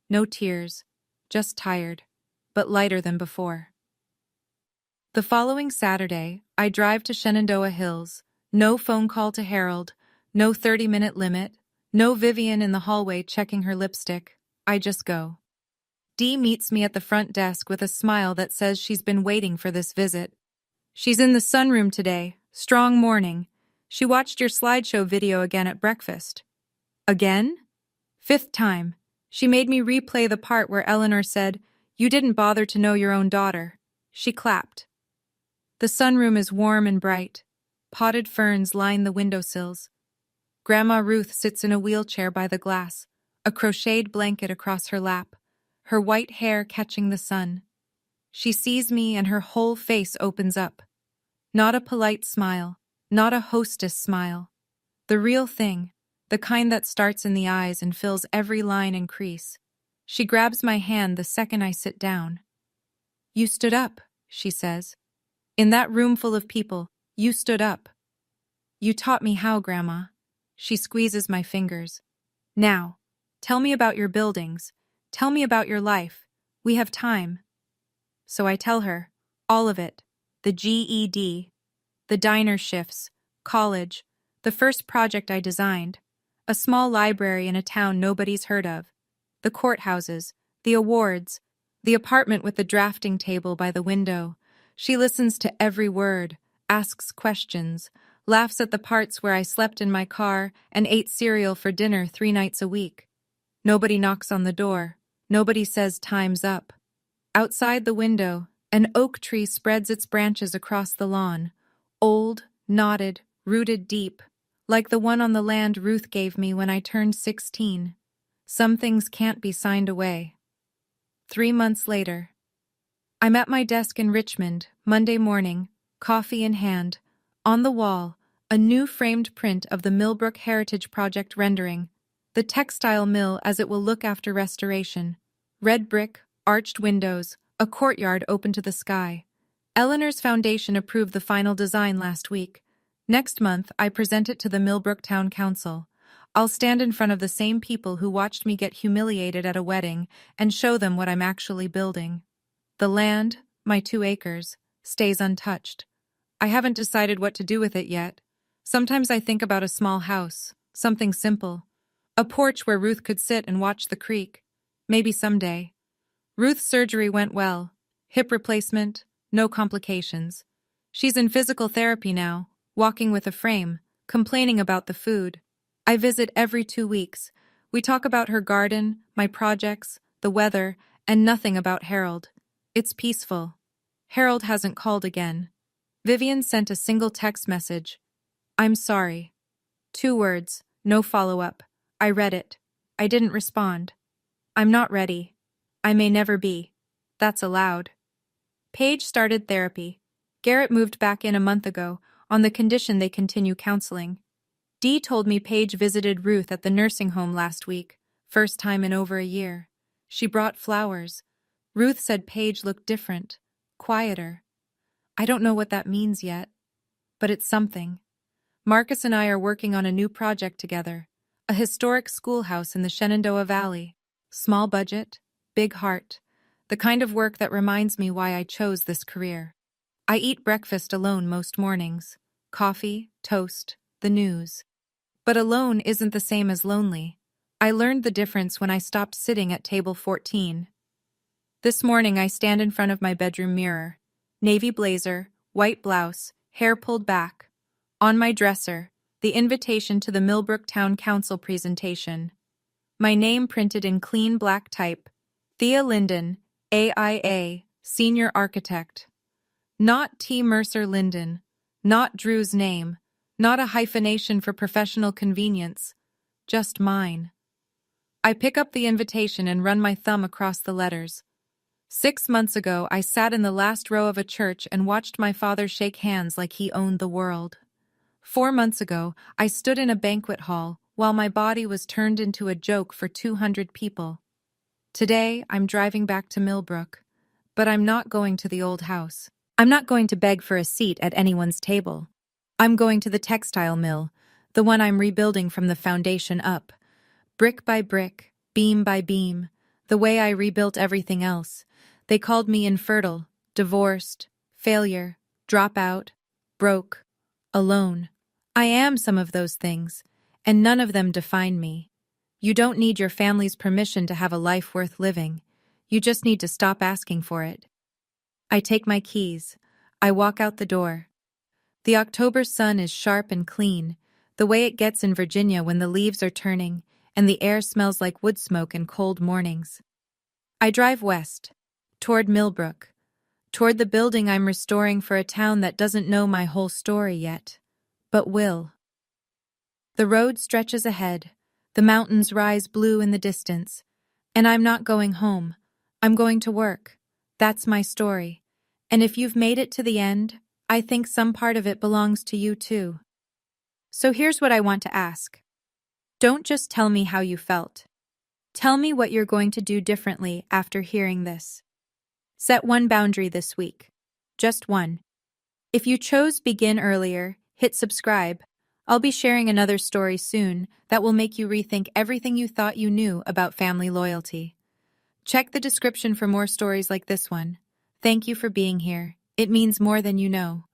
No tears, just tired, but lighter than before. The following Saturday, I drive to Shenandoah Hills. No phone call to Harold, no 30-minute limit, no Vivian in the hallway checking her lipstick. I just go. Dee meets me at the front desk with a smile that says she's been waiting for this visit. She's in the sunroom today, strong morning. She watched your slideshow video again at breakfast. Again? 5th time. She made me replay the part where Eleanor said, "You didn't bother to know your own daughter." She clapped. The sunroom is warm and bright. Potted ferns line the windowsills. Grandma Ruth sits in a wheelchair by the glass, a crocheted blanket across her lap, her white hair catching the sun. She sees me and her whole face opens up. Not a polite smile, not a hostess smile. The real thing, the kind that starts in the eyes and fills every line and crease. She grabs my hand the second I sit down. "You stood up," she says. "In that room full of people, you stood up." "You taught me how, Grandma." She squeezes my fingers. "Now, tell me about your buildings. Tell me about your life. We have time." So I tell her, all of it. The GED, the diner shifts, college, the first project I designed, a small library in a town nobody's heard of, the courthouses, the awards, the apartment with the drafting table by the window. She listens to every word, asks questions, laughs at the parts where I slept in my car and ate cereal for dinner 3 nights a week. Nobody knocks on the door. Nobody says time's up. Outside the window, an oak tree spreads its branches across the lawn, old, knotted, rooted deep, like the one on the land Ruth gave me when I turned 16. Some things can't be signed away. 3 months later. I'm at my desk in Richmond, Monday morning, coffee in hand. On the wall, a new framed print of the Millbrook Heritage Project rendering, the textile mill as it will look after restoration. Red brick, arched windows, a courtyard open to the sky. Eleanor's foundation approved the final design last week. Next month, I present it to the Millbrook Town Council. I'll stand in front of the same people who watched me get humiliated at a wedding and show them what I'm actually building. The land, my 2 acres, stays untouched. I haven't decided what to do with it yet. Sometimes I think about a small house, something simple. A porch where Ruth could sit and watch the creek. Maybe someday. Ruth's surgery went well. Hip replacement, no complications. She's in physical therapy now, walking with a frame, complaining about the food. I visit every 2 weeks. We talk about her garden, my projects, the weather, and nothing about Harold. It's peaceful. Harold hasn't called again. Vivian sent a single text message. I'm sorry. 2 words, no follow-up. I read it. I didn't respond. I'm not ready. I may never be. That's allowed. Paige started therapy. Garrett moved back in a month ago, on the condition they continue counseling. Dee told me Paige visited Ruth at the nursing home last week, first time in over a year. She brought flowers. Ruth said Paige looked different, quieter. I don't know what that means yet, but it's something. Marcus and I are working on a new project together, a historic schoolhouse in the Shenandoah Valley. Small budget, big heart, the kind of work that reminds me why I chose this career. I eat breakfast alone most mornings. Coffee, toast, the news. But alone isn't the same as lonely. I learned the difference when I stopped sitting at table 14. This morning I stand in front of my bedroom mirror. Navy blazer, white blouse, hair pulled back. On my dresser, the invitation to the Millbrook Town Council presentation. My name printed in clean black type. Thea Linden, AIA, Senior Architect. Not T. Mercer Linden. Not Drew's name. Not a hyphenation for professional convenience. Just mine. I pick up the invitation and run my thumb across the letters. 6 months ago, I sat in the last row of a church and watched my father shake hands like he owned the world. 4 months ago, I stood in a banquet hall while my body was turned into a joke for 200 people. Today, I'm driving back to Millbrook, but I'm not going to the old house. I'm not going to beg for a seat at anyone's table. I'm going to the textile mill, the one I'm rebuilding from the foundation up. Brick by brick, beam by beam, the way I rebuilt everything else. They called me infertile, divorced, failure, dropout, broke, alone. I am some of those things, and none of them define me. You don't need your family's permission to have a life worth living. You just need to stop asking for it. I take my keys. I walk out the door. The October sun is sharp and clean, the way it gets in Virginia when the leaves are turning and the air smells like wood smoke in cold mornings. I drive west, toward Millbrook, toward the building I'm restoring for a town that doesn't know my whole story yet, but will. The road stretches ahead, the mountains rise blue in the distance, and I'm not going home. I'm going to work. That's my story. And if you've made it to the end, I think some part of it belongs to you too. So here's what I want to ask. Don't just tell me how you felt. Tell me what you're going to do differently after hearing this. Set one boundary this week. Just one. If you chose begin earlier, hit subscribe. I'll be sharing another story soon that will make you rethink everything you thought you knew about family loyalty. Check the description for more stories like this one. Thank you for being here. It means more than you know.